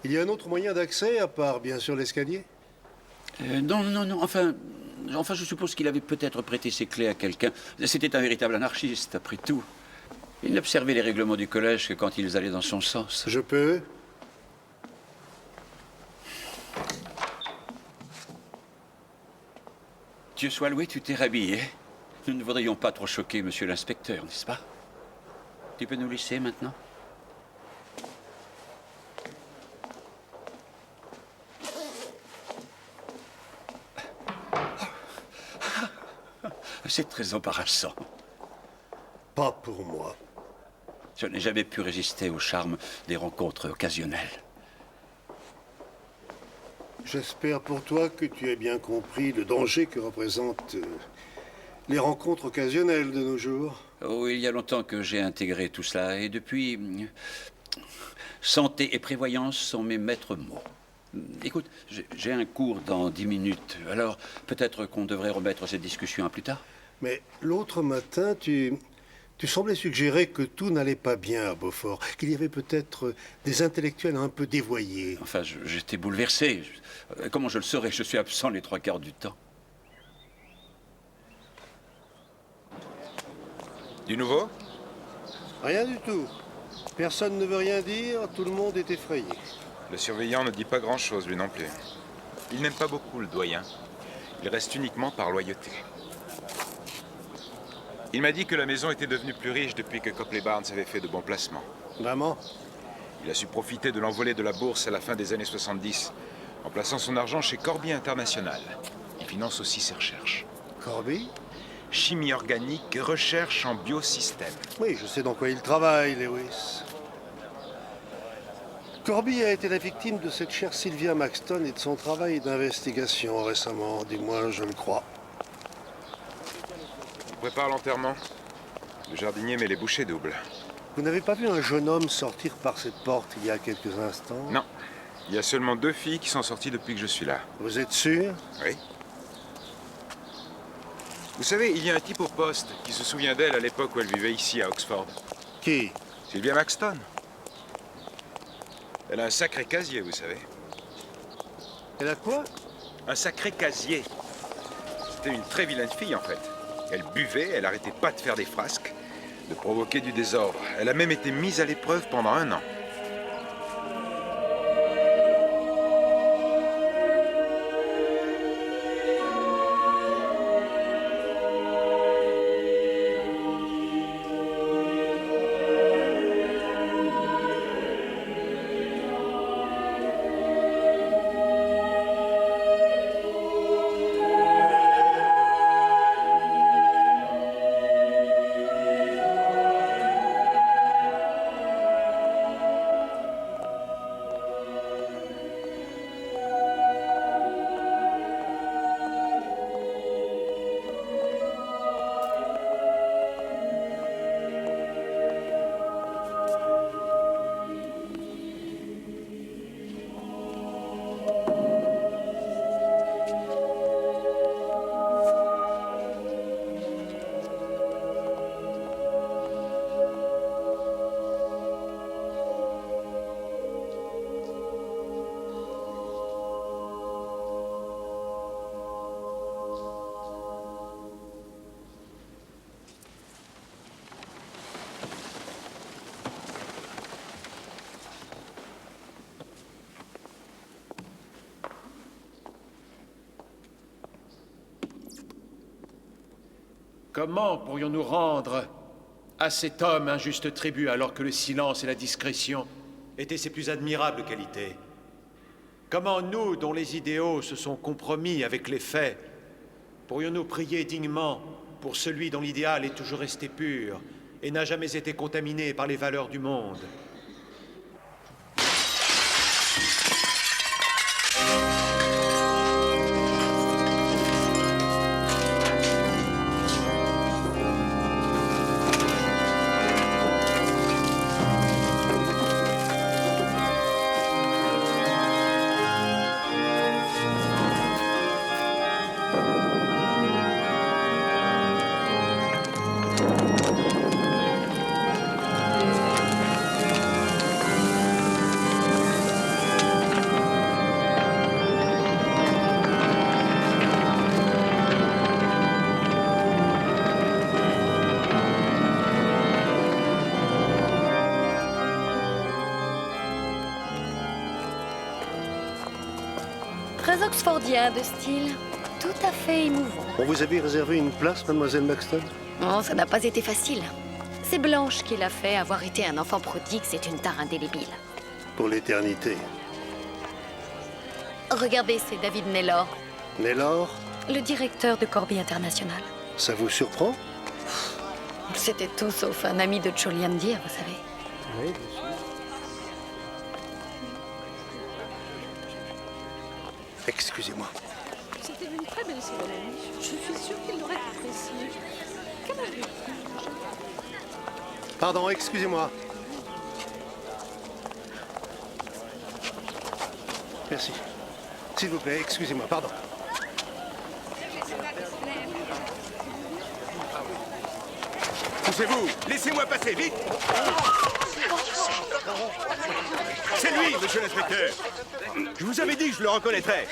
Il y a un autre moyen d'accès, à part, bien sûr, l'escalier? Non. Enfin, je suppose qu'il avait peut-être prêté ses clés à quelqu'un. C'était un véritable anarchiste, après tout. Il n'observait les règlements du collège que quand ils allaient dans son sens. Je peux? Dieu soit loué, tu t'es rhabillé. Nous ne voudrions pas trop choquer monsieur l'inspecteur, n'est-ce pas? Tu peux nous laisser maintenant? C'est très embarrassant. Pas pour moi. Je n'ai jamais pu résister au charme des rencontres occasionnelles. J'espère pour toi que tu as bien compris le danger que représentent les rencontres occasionnelles de nos jours. Oh, il y a longtemps que j'ai intégré tout cela, et depuis... santé et prévoyance sont mes maîtres mots. Écoute, j'ai un cours dans 10 minutes, alors peut-être qu'on devrait remettre cette discussion à plus tard. Mais l'autre matin, tu semblais suggérer que tout n'allait pas bien à Beaufort, qu'il y avait peut-être des intellectuels un peu dévoyés. Enfin, j'étais bouleversé. Comment je le saurais? Je suis absent les 3/4 du temps. Du nouveau? Rien du tout. Personne ne veut rien dire, tout le monde est effrayé. Le surveillant ne dit pas grand-chose, lui non plus. Il n'aime pas beaucoup le doyen. Il reste uniquement par loyauté. Il m'a dit que la maison était devenue plus riche depuis que Copley Barnes avait fait de bons placements. Vraiment? Il a su profiter de l'envolée de la bourse à la fin des années 70, en plaçant son argent chez Corby International. Il finance aussi ses recherches. Corby? Chimie organique, recherche en biosystème. Oui, je sais dans quoi il travaille, Lewis. Corby a été la victime de cette chère Sylvia Maxton et de son travail d'investigation récemment, du moins je le crois. On prépare l'enterrement. Le jardinier met les bouchées doubles. Vous n'avez pas vu un jeune homme sortir par cette porte il y a quelques instants? Non. Il y a seulement 2 filles qui sont sorties depuis que je suis là. Vous êtes sûr? Oui. Vous savez, il y a un type au poste qui se souvient d'elle à l'époque où elle vivait ici à Oxford. Qui? Sylvia Maxton. Elle a un sacré casier, vous savez. Elle a quoi? Un sacré casier. C'était une très vilaine fille, en fait. Elle buvait, elle arrêtait pas de faire des frasques, de provoquer du désordre. Elle a même été mise à l'épreuve pendant 1 an. Comment pourrions-nous rendre à cet homme un juste tribut alors que le silence et la discrétion étaient ses plus admirables qualités? Comment nous, dont les idéaux se sont compromis avec les faits, pourrions-nous prier dignement pour celui dont l'idéal est toujours resté pur et n'a jamais été contaminé par les valeurs du monde? Très oxfordien de style, tout à fait émouvant. On vous avait réservé une place, mademoiselle Maxton? Non, ça n'a pas été facile. C'est Blanche qui l'a fait. Avoir été un enfant prodigue, c'est une tare indélébile. Pour l'éternité. Regardez, c'est David Naylor, Naylor, le directeur de Corby International. ça vous surprend? C'était tout sauf un ami de Choliandir, vous savez. Oui, bien sûr. Excusez-moi. C'était une très belle cérémonie. Je suis sûre qu'il l'aurait apprécié. Quel âge avez-vous? Pardon, excusez-moi. Merci. S'il vous plaît, excusez-moi, pardon. Poussez-vous! Laissez-moi passer, vite! C'est lui, monsieur l'inspecteur! Je vous avais dit que je le reconnaîtrais!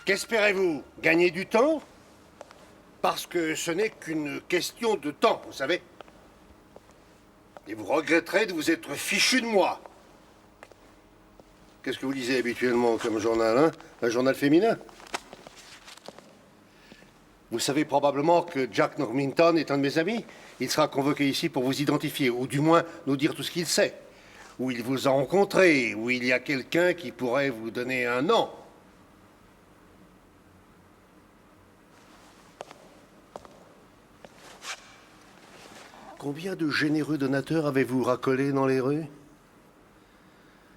Qu'espérez-vous? Gagner du temps? Parce que ce n'est qu'une question de temps, vous savez. Et vous regretterez de vous être fichu de moi. Qu'est-ce que vous lisez habituellement comme journal, hein? Un journal féminin? Vous savez probablement que Jack Normington est un de mes amis. Il sera convoqué ici pour vous identifier, ou du moins nous dire tout ce qu'il sait. Où il vous a rencontré, où il y a quelqu'un qui pourrait vous donner un nom. Combien de généreux donateurs avez-vous racolé dans les rues?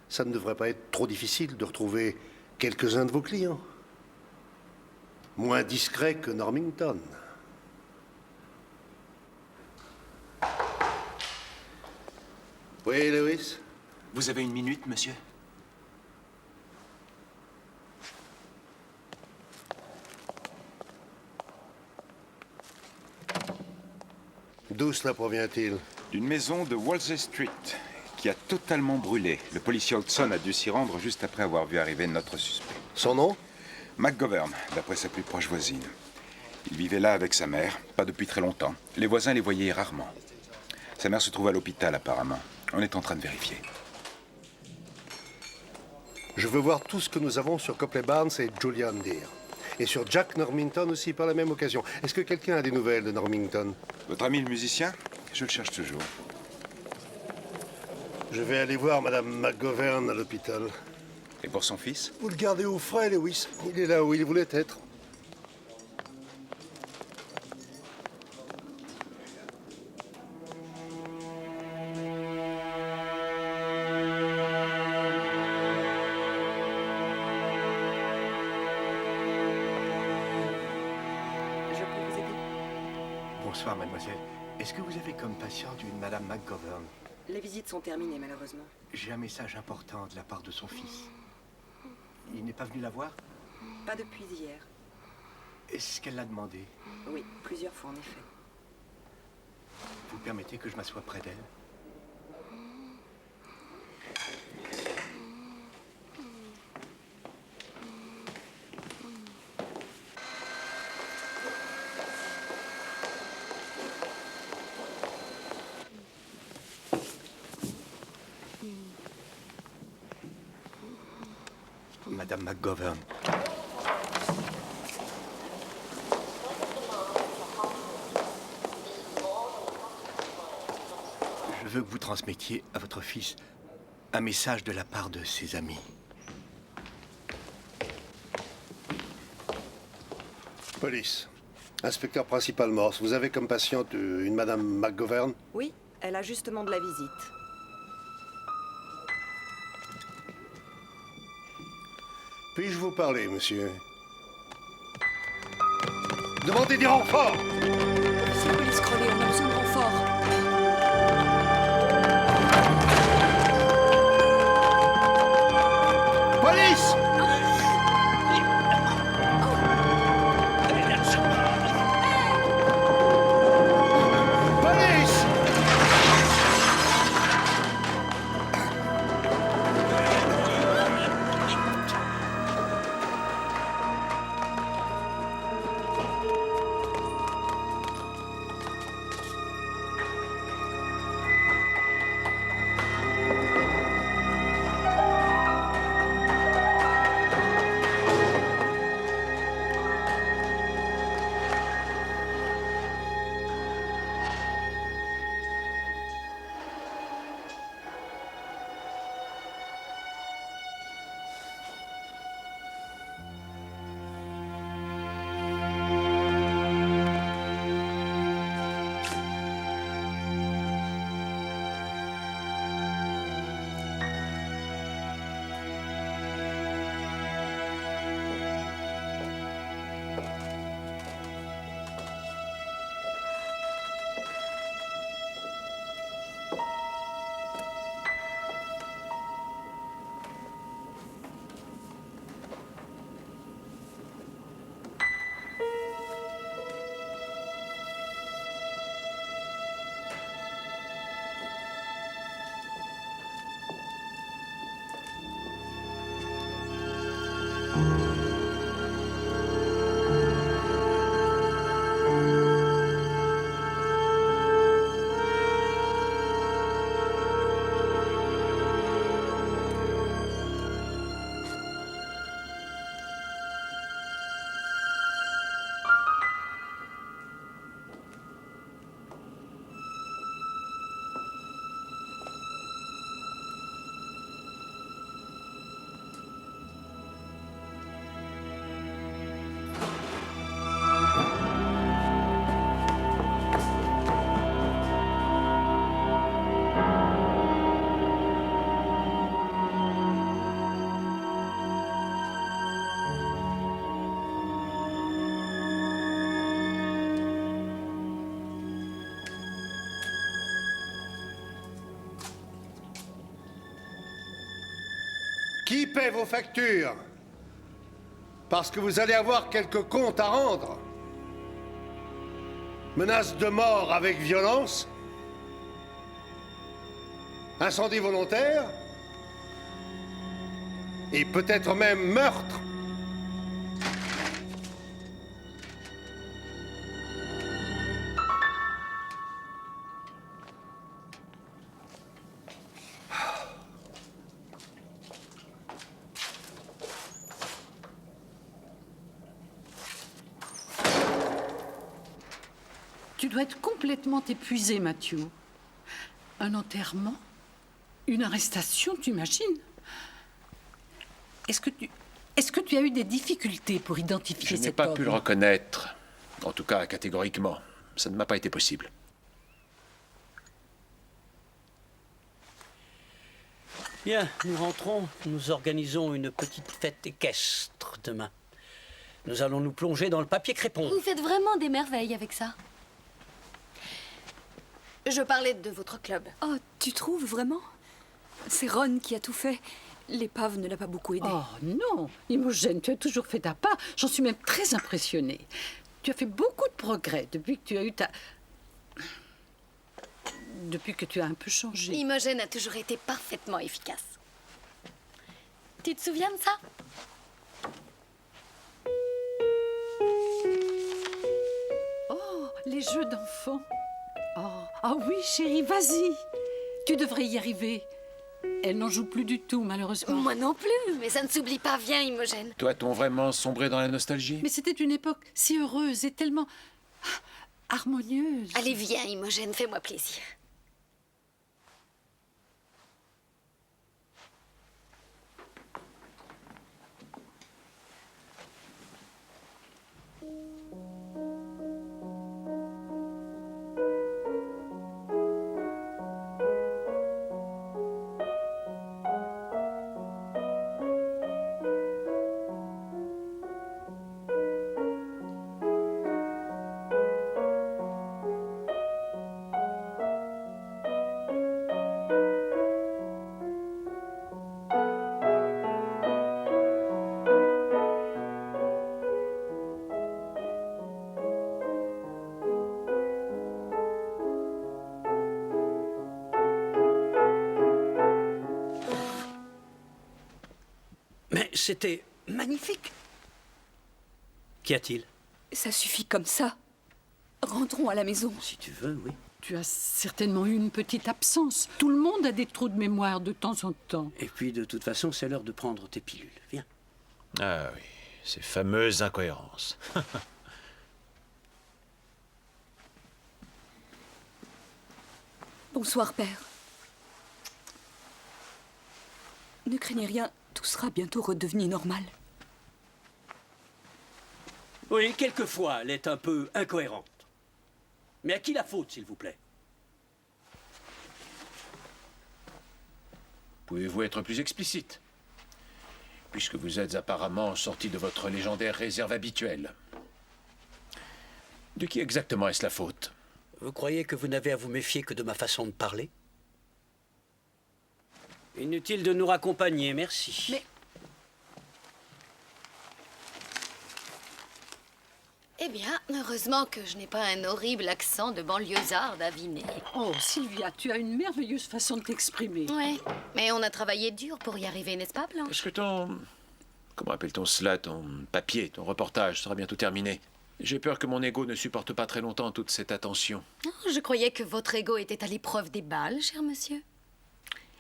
Ça ne devrait pas être trop difficile de retrouver quelques-uns de vos clients. Moins discrets que Normington. Oui, Lewis? Vous avez une minute, monsieur? D'où cela provient-il? D'une maison de Wolsey Street, qui a totalement brûlé. Le policier Hodgson a dû s'y rendre juste après avoir vu arriver notre suspect. Son nom? McGovern, d'après sa plus proche voisine. Il vivait là avec sa mère, pas depuis très longtemps. Les voisins les voyaient rarement. Sa mère se trouve à l'hôpital, apparemment. On est en train de vérifier. Je veux voir tout ce que nous avons sur Copley Barnes et Julian Deere. Et sur Jack Normington aussi, par la même occasion. Est-ce que quelqu'un a des nouvelles de Normington? Votre ami le musicien? Je le cherche toujours. Je vais aller voir Madame McGovern à l'hôpital. Et pour son fils? Vous le gardez au frais, Lewis. Il est là où il voulait être. Bonsoir, mademoiselle. Est-ce que vous avez comme patiente une madame McGovern? Les visites sont terminées, malheureusement. J'ai un message important de la part de son fils. Il n'est pas venu la voir? Pas depuis hier. Est-ce qu'elle l'a demandé? Oui, plusieurs fois en effet. Vous permettez que je m'assoie près d'elle? Madame McGovern. Je veux que vous transmettiez à votre fils un message de la part de ses amis. Police. Inspecteur principal Morse, vous avez comme patiente une madame McGovern? Oui, elle a justement de la visite. Puis-je vous parler, monsieur? Demandez des renforts! Officier de police Crowley, on a besoin de renforts. Police! Police! Qui paie vos factures? Parce que vous allez avoir quelques comptes à rendre. Menace de mort avec violence? Incendie volontaire? Et peut-être même meurtre? Tu dois être complètement épuisé, Mathieu. Un enterrement? Une arrestation, tu imagines? Est-ce que tu as eu des difficultés pour identifier cet homme? Je n'ai pas pu le reconnaître. En tout cas, catégoriquement. Ça ne m'a pas été possible. Bien, nous rentrons. Nous organisons une petite fête équestre demain. Nous allons nous plonger dans le papier crépon. Vous faites vraiment des merveilles avec ça. Je parlais de votre club. Oh, tu trouves vraiment? C'est Ron qui a tout fait. L'épave ne l'a pas beaucoup aidé. Oh non, Imogène, tu as toujours fait ta part. J'en suis même très impressionnée. Tu as fait beaucoup de progrès depuis que tu as eu ta... Depuis que tu as un peu changé. Imogène a toujours été parfaitement efficace. Tu te souviens de ça? Oh, les jeux d'enfants. Oh, ah oui, chérie, vas-y. Tu devrais y arriver. Elle n'en joue plus du tout, malheureusement. Moi non plus, mais ça ne s'oublie pas. Viens, Imogène. Doit-on vraiment sombrer dans la nostalgie? Mais c'était une époque si heureuse et tellement harmonieuse. Allez, viens, Imogène, fais-moi plaisir. Mais c'était magnifique. Qu'y a-t-il? Ça suffit comme ça. Rentrons à la maison. Si tu veux, oui. Tu as certainement eu une petite absence. Tout le monde a des trous de mémoire de temps en temps. Et puis, de toute façon, c'est l'heure de prendre tes pilules. Viens. Ah oui, ces fameuses incohérences. Bonsoir, père. Ne craignez rien, tout sera bientôt redevenu normal. Oui, quelquefois, elle est un peu incohérente. Mais à qui la faute, s'il vous plaît? Pouvez-vous être plus explicite? Puisque vous êtes apparemment sorti de votre légendaire réserve habituelle. De qui exactement est-ce la faute? Vous croyez que vous n'avez à vous méfier que de ma façon de parler? Inutile de nous raccompagner, merci. Mais... Eh bien, heureusement que je n'ai pas un horrible accent de banlieusard d'aviné. Oh, Sylvia, tu as une merveilleuse façon de t'exprimer. Oui, mais on a travaillé dur pour y arriver, n'est-ce pas, Blanche? Est-ce que ton... Comment appelle-t-on cela? Ton papier, ton reportage sera bientôt terminé. J'ai peur que mon ego ne supporte pas très longtemps toute cette attention. Oh, je croyais que votre ego était à l'épreuve des balles, cher monsieur.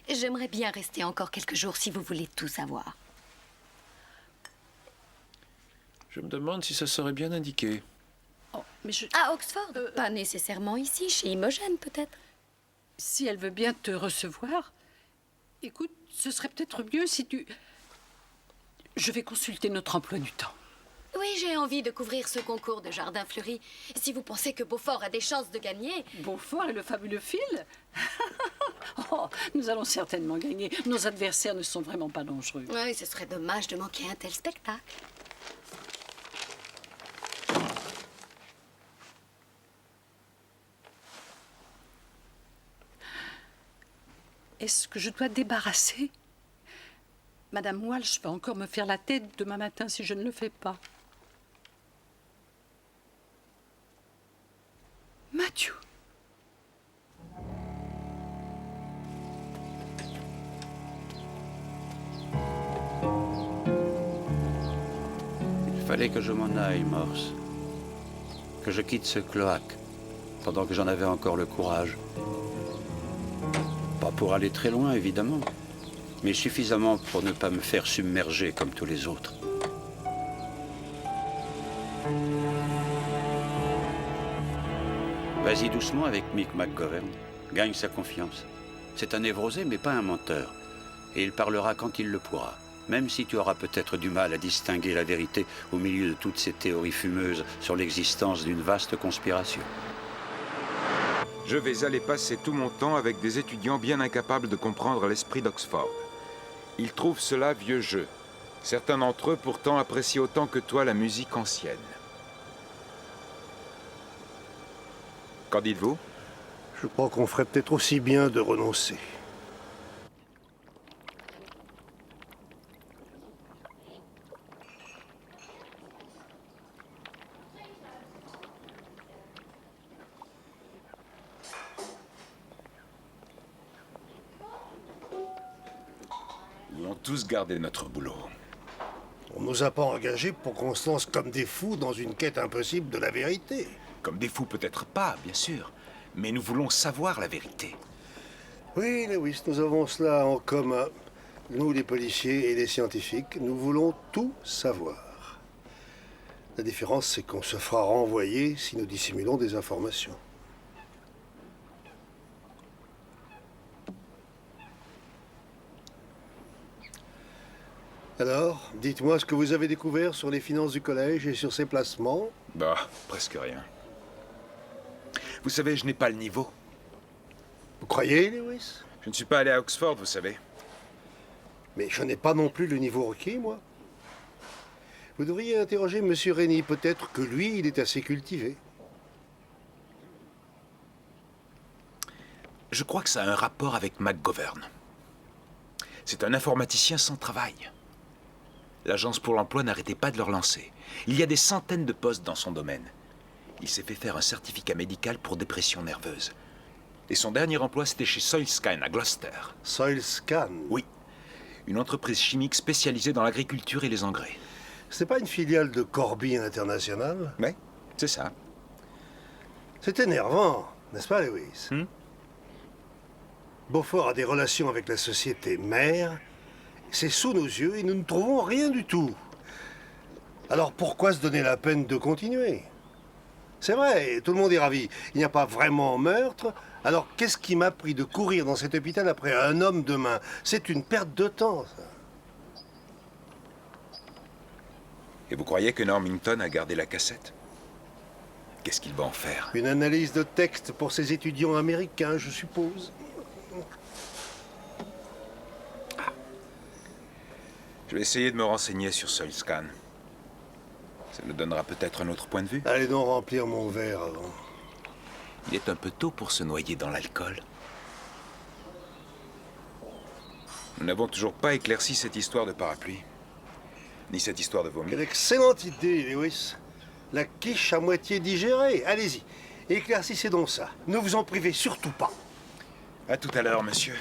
J'aimerais bien rester encore quelques jours si vous voulez tout savoir. Je me demande si ça serait bien indiqué. Oh, mais je... À Oxford? Pas nécessairement ici, chez Imogène, peut-être. Si elle veut bien te recevoir, écoute, ce serait peut-être mieux si tu... Je vais consulter notre emploi du temps. Oui, j'ai envie de couvrir ce concours de jardin fleuri. Si vous pensez que Beaufort a des chances de gagner... Beaufort et le fabuleux Phil? Oh, nous allons certainement gagner. Nos adversaires ne sont vraiment pas dangereux. Oui, ce serait dommage de manquer un tel spectacle. Est-ce que je dois débarrasser? Madame Walsh va encore me faire la tête demain matin si je ne le fais pas. Mathieu. Il fallait que je m'en aille, Morse. Que je quitte ce cloaque, pendant que j'en avais encore le courage. Pas pour aller très loin, évidemment, mais suffisamment pour ne pas me faire submerger comme tous les autres. Vas-y doucement avec Mick McGovern. Gagne sa confiance. C'est un névrosé, mais pas un menteur. Et il parlera quand il le pourra. Même si tu auras peut-être du mal à distinguer la vérité au milieu de toutes ces théories fumeuses sur l'existence d'une vaste conspiration. Je vais aller passer tout mon temps avec des étudiants bien incapables de comprendre l'esprit d'Oxford. Ils trouvent cela vieux jeu. Certains d'entre eux pourtant apprécient autant que toi la musique ancienne. Qu'en dites-vous? Je crois qu'on ferait peut-être aussi bien de renoncer. Nous voulons tous garder notre boulot. On nous a pas engagés pour qu'on se lance comme des fous dans une quête impossible de la vérité. Comme des fous, peut-être pas, bien sûr. Mais nous voulons savoir la vérité. Oui, Lewis, nous avons cela en commun. Nous, les policiers et les scientifiques, nous voulons tout savoir. La différence, c'est qu'on se fera renvoyer si nous dissimulons des informations. Alors, dites-moi ce que vous avez découvert sur les finances du collège et sur ses placements. Bah, presque rien. Vous savez, je n'ai pas le niveau. Vous croyez, Lewis? Je ne suis pas allé à Oxford, vous savez. Mais je n'ai pas non plus le niveau requis, moi. Vous devriez interroger M. Rennie. Peut-être que lui, il est assez cultivé. Je crois que ça a un rapport avec McGovern. C'est un informaticien sans travail. L'Agence pour l'emploi n'arrêtait pas de le relancer. Il y a des centaines de postes dans son domaine. Il s'est fait faire un certificat médical pour dépression nerveuse. Et son dernier emploi, c'était chez Soilscan à Gloucester. Soilscan? Oui. Une entreprise chimique spécialisée dans l'agriculture et les engrais. C'est pas une filiale de Corby International? Oui, c'est ça. C'est énervant, n'est-ce pas, Lewis? Beaufort a des relations avec la société mère. C'est sous nos yeux et nous ne trouvons rien du tout. Alors pourquoi se donner la peine de continuer? C'est vrai, tout le monde est ravi. Il n'y a pas vraiment meurtre. Alors qu'est-ce qui m'a pris de courir dans cet hôpital après un homme de main? C'est une perte de temps, ça. Et vous croyez que Normington a gardé la cassette? Qu'est-ce qu'il va en faire? Une analyse de texte pour ses étudiants américains, je suppose. Je vais essayer de me renseigner sur Soilscan. Ça nous donnera peut-être un autre point de vue. Allez donc remplir mon verre avant. Il est un peu tôt pour se noyer dans l'alcool. Nous n'avons toujours pas éclairci cette histoire de parapluie. Ni cette histoire de vomi. Quelle excellente idée, Lewis. La quiche à moitié digérée. Allez-y, éclaircissez donc ça. Ne vous en privez surtout pas. À tout à l'heure, monsieur.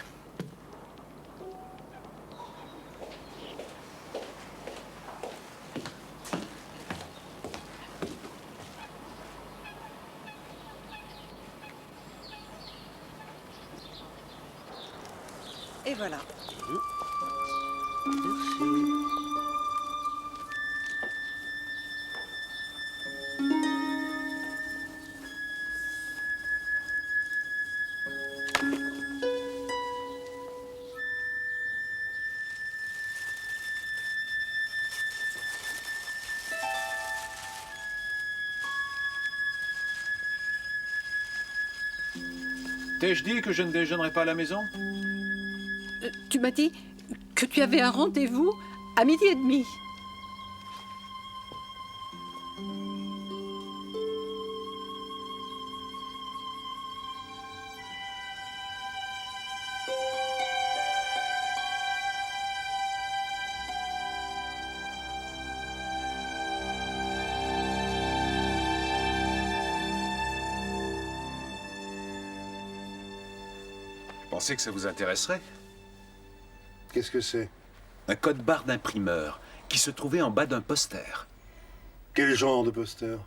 Et voilà. T'ai-je dit que je ne déjeunerai pas à la maison? Tu m'as dit que tu avais un rendez-vous à 12h30. Je pensais que ça vous intéresserait. Qu'est-ce que c'est? Un code-barre d'imprimeur qui se trouvait en bas d'un poster. Quel genre de poster?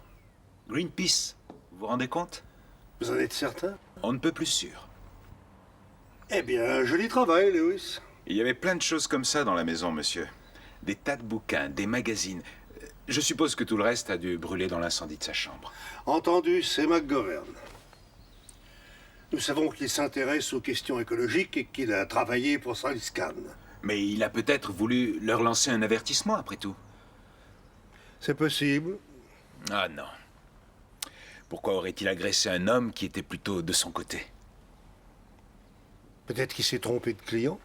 Greenpeace, vous vous rendez compte? Vous en êtes certain? On ne peut plus sûr. Eh bien, joli travail, Lewis. Il y avait plein de choses comme ça dans la maison, monsieur. Des tas de bouquins, des magazines. Je suppose que tout le reste a dû brûler dans l'incendie de sa chambre. Entendu, c'est McGovern. Nous savons qu'il s'intéresse aux questions écologiques et qu'il a travaillé pour Soilscan. Mais il a peut-être voulu leur lancer un avertissement, après tout. C'est possible. Ah non. Pourquoi aurait-il agressé un homme qui était plutôt de son côté? Peut-être qu'il s'est trompé de client.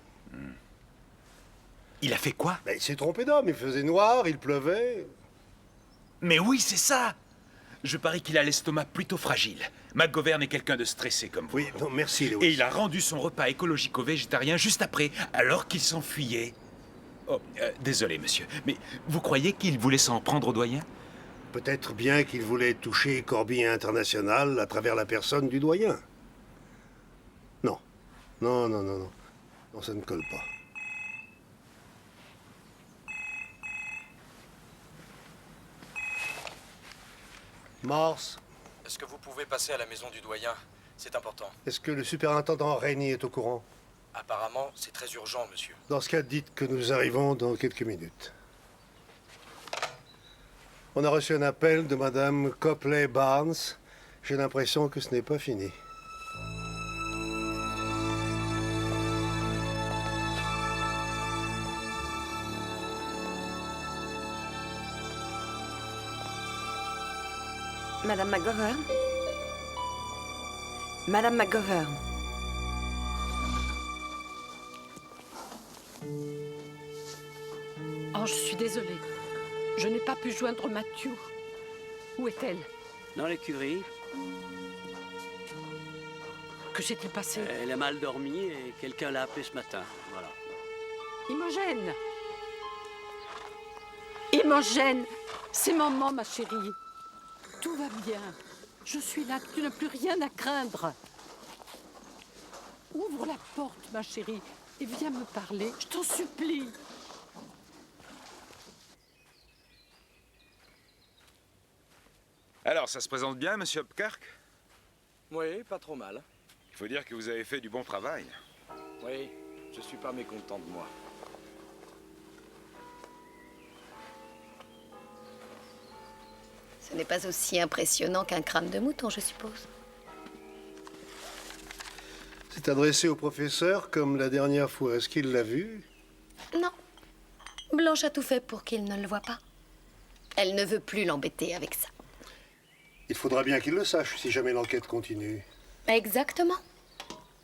Il a fait quoi? Ben, il s'est trompé d'homme. Il faisait noir, il pleuvait. Mais oui, c'est ça! Je parie qu'il a l'estomac plutôt fragile. McGovern est quelqu'un de stressé comme vous. Oui, non, merci, Lewis. Et il a rendu son repas écologico-végétarien juste après, alors qu'il s'enfuyait. Oh, désolé, monsieur, mais vous croyez qu'il voulait s'en prendre au doyen? Peut-être bien qu'il voulait toucher Corbillard International à travers la personne du doyen. Non. Non, non, non, non. Non, ça ne colle pas. Morse, Est-ce que vous pouvez passer à la maison du doyen? C'est important. est-ce que le superintendant Rainey est au courant? Apparemment, c'est très urgent, monsieur. Dans ce cas, dites que nous arrivons dans quelques minutes. On a reçu un appel de Madame Copley Barnes. J'ai l'impression que ce n'est pas fini. Madame McGovern? Madame McGovern. Oh, je suis désolée. Je n'ai pas pu joindre Matthew. Où est-elle? Dans l'écurie. Que s'est-il passé? Elle a mal dormi et quelqu'un l'a appelée ce matin. Voilà. Imogène! Imogène! C'est maman, ma chérie. Tout va bien. Je suis là, tu n'as plus rien à craindre. Ouvre la porte, ma chérie, et viens me parler. Je t'en supplie. Alors, ça se présente bien, monsieur Hopkirk? Oui, pas trop mal. Il faut dire que vous avez fait du bon travail. Oui, je suis pas mécontent de moi. Ce n'est pas aussi impressionnant qu'un crâne de mouton, je suppose. C'est adressé au professeur comme la dernière fois. Est-ce qu'il l'a vu? Non. Blanche a tout fait pour qu'il ne le voie pas. Elle ne veut plus l'embêter avec ça. Il faudra bien qu'il le sache si jamais l'enquête continue. Exactement.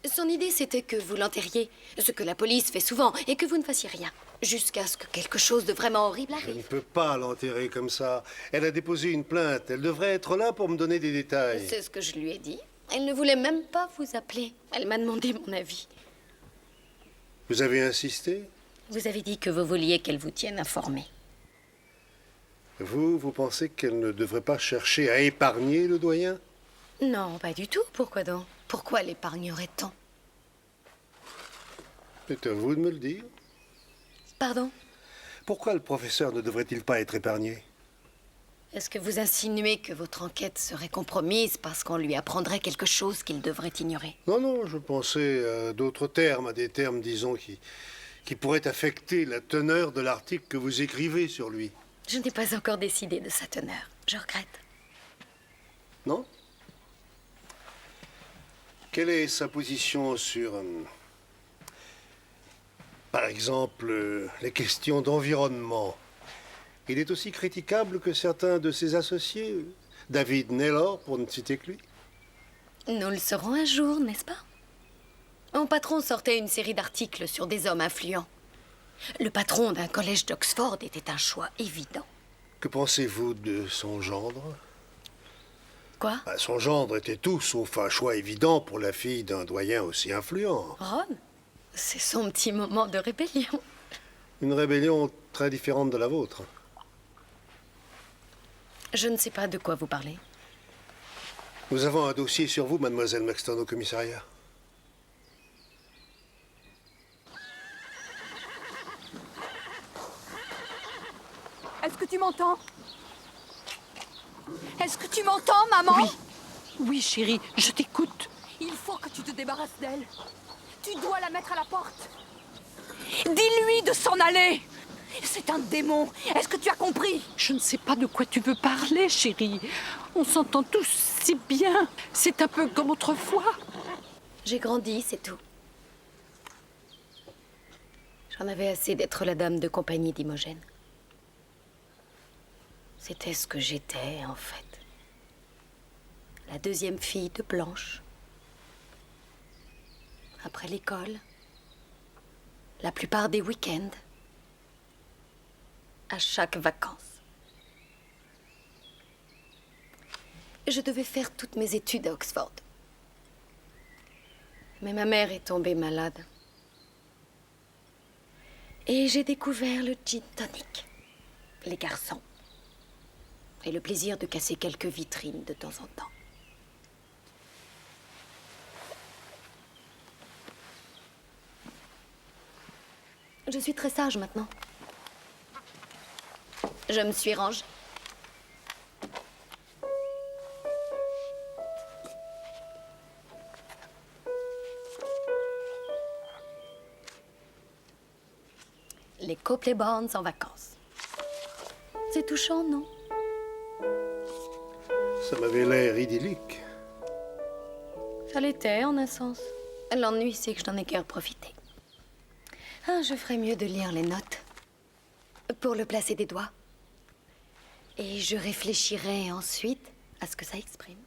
Son idée, c'était que vous l'enterriez, ce que la police fait souvent, et que vous ne fassiez rien. Jusqu'à ce que quelque chose de vraiment horrible Je ne arrive. peux pas l'enterrer comme ça. Elle a déposé une plainte. Elle devrait être là pour me donner des détails. C'est ce que je lui ai dit. Elle ne voulait même pas vous appeler. Elle m'a demandé mon avis. Vous avez insisté? Vous avez dit que vous vouliez qu'elle vous tienne informé. Vous pensez qu'elle ne devrait pas chercher à épargner le doyen? Non, pas du tout. Pourquoi donc? Pourquoi l'épargnerait-on? C'est à vous de me le dire. Pardon? Pourquoi le professeur ne devrait-il pas être épargné? Est-ce que vous insinuez que votre enquête serait compromise parce qu'on lui apprendrait quelque chose qu'il devrait ignorer? Non, non, je pensais à d'autres termes, à des termes, disons, qui pourraient affecter la teneur de l'article que vous écrivez sur lui. Je n'ai pas encore décidé de sa teneur. Je regrette. Non? Quelle est sa position sur, par exemple, les questions d'environnement? Il est aussi critiquable que certains de ses associés, David Naylor, pour ne citer que lui. Nous le saurons un jour, n'est-ce pas? Mon patron sortait une série d'articles sur des hommes influents. Le patron d'un collège d'Oxford était un choix évident. Que pensez-vous de son gendre? Quoi? Son gendre était tout sauf un choix évident pour la fille d'un doyen aussi influent. Ron? C'est son petit moment de rébellion. Une rébellion très différente de la vôtre. Je ne sais pas de quoi vous parlez. Nous avons un dossier sur vous, mademoiselle Maxton, au commissariat. Est-ce que tu m'entends? Est-ce que tu m'entends, maman? Oui. Oui, chérie, je t'écoute. Il faut que tu te débarrasses d'elle. Tu dois la mettre à la porte. Dis-lui de s'en aller. C'est un démon. Est-ce que tu as compris? Je ne sais pas de quoi tu veux parler, chérie. On s'entend tous si bien. C'est un peu comme autrefois. J'ai grandi, c'est tout. J'en avais assez d'être la dame de compagnie d'Imogène. C'était ce que j'étais, en fait. La deuxième fille de Blanche. Après l'école, la plupart des week-ends, à chaque vacances. Je devais faire toutes mes études à Oxford. Mais ma mère est tombée malade. Et j'ai découvert le gin tonic, les garçons, et le plaisir de casser quelques vitrines de temps en temps. Je suis très sage maintenant. Je me suis rangée. Les Copley Barnes en vacances. C'est touchant, non? Ça m'avait l'air idyllique. Ça l'était, en un sens. L'ennui, c'est que je n'en ai guère profité. Ah, je ferais mieux de lire les notes. Pour le placer des doigts. Et je réfléchirai ensuite à ce que ça exprime.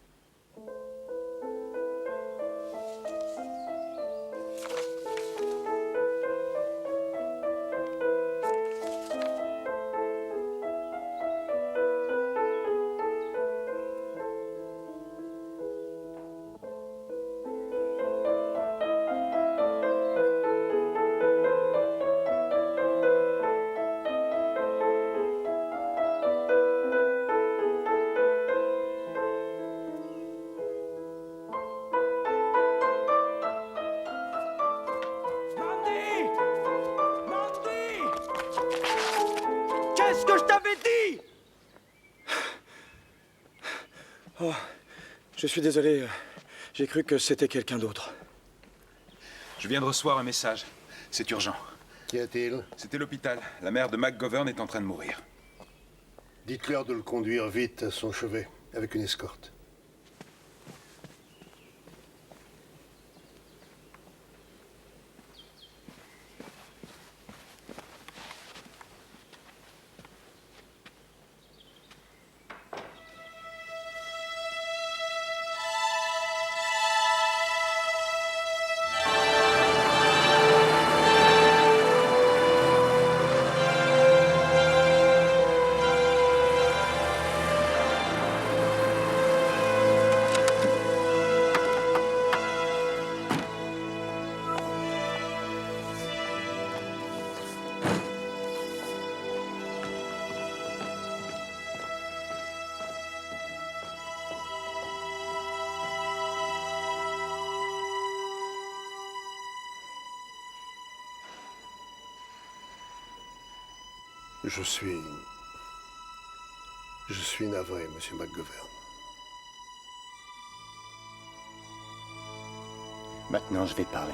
Qu'est-ce que je t'avais dit? Oh, je suis désolé. J'ai cru que c'était quelqu'un d'autre. Je viens de recevoir un message. C'est urgent. Qu'y a-t-il? C'était l'hôpital. La mère de McGovern est en train de mourir. Dites-leur de le conduire vite à son chevet, avec une escorte. Je suis navré, Monsieur McGovern. Maintenant, je vais parler.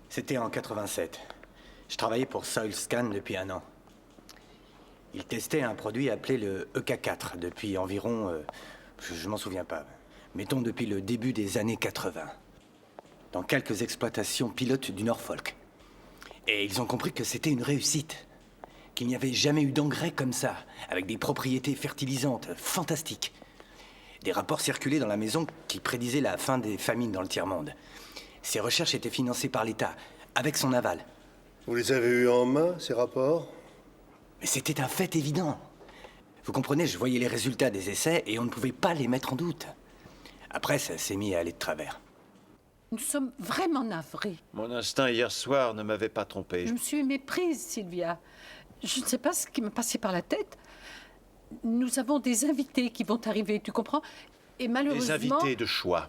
C'était en 87. Je travaillais pour Soilscan depuis 1 an. Ils testaient un produit appelé le EK4 depuis environ... je m'en souviens pas. Mettons depuis le début des années 80. Dans quelques exploitations pilotes du Norfolk. Et ils ont compris que c'était une réussite. Qu'il n'y avait jamais eu d'engrais comme ça, avec des propriétés fertilisantes fantastiques. Des rapports circulaient dans la maison qui prédisaient la fin des famines dans le tiers-monde. Ces recherches étaient financées par l'État, avec son aval. Vous les avez eus en main, ces rapports? Mais c'était un fait évident. Vous comprenez, je voyais les résultats des essais et on ne pouvait pas les mettre en doute. Après, ça s'est mis à aller de travers. Nous sommes vraiment navrés. Mon instinct hier soir ne m'avait pas trompé. Je me suis méprise, Sylvia. Je ne sais pas ce qui me passait par la tête. Nous avons des invités qui vont arriver, tu comprends? Et malheureusement... Des invités de choix.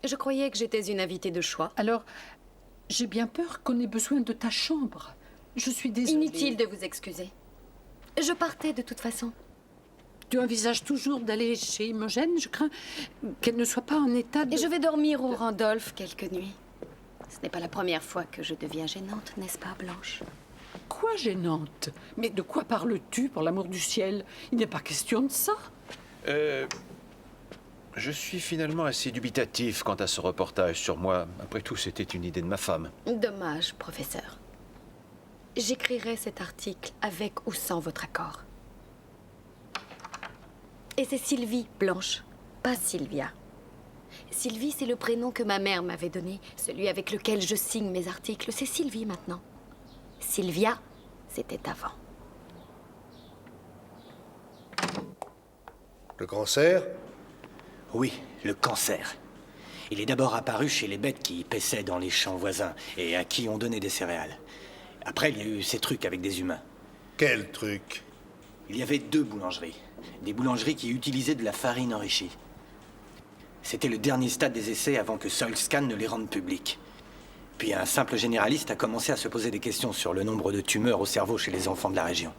Je croyais que j'étais une invitée de choix. Alors, j'ai bien peur qu'on ait besoin de ta chambre. Je suis désolée. Inutile de vous excuser. Je partais de toute façon. Tu envisages toujours d'aller chez Imogène? Je crains qu'elle ne soit pas en état de... Et je vais dormir au Randolph quelques nuits. Ce n'est pas la première fois que je deviens gênante, n'est-ce pas, Blanche? Quoi gênante? Mais de quoi parles-tu, pour l'amour du ciel? Il n'est pas question de ça. Je suis finalement assez dubitatif quant à ce reportage sur moi. Après tout, c'était une idée de ma femme. Dommage, professeur. J'écrirai cet article avec ou sans votre accord. Et c'est Sylvie, Blanche, pas Sylvia. Sylvie, c'est le prénom que ma mère m'avait donné, celui avec lequel je signe mes articles. C'est Sylvie maintenant. Sylvia, c'était avant. Le cancer? Oui, le cancer. Il est d'abord apparu chez les bêtes qui paissaient dans les champs voisins et à qui on donnait des céréales. Après, il y a eu ces trucs avec des humains. Quel truc? Il y avait 2 boulangeries. Des boulangeries qui utilisaient de la farine enrichie. C'était le dernier stade des essais avant que Soilscan ne les rende publics. Puis un simple généraliste a commencé à se poser des questions sur le nombre de tumeurs au cerveau chez les enfants de la région.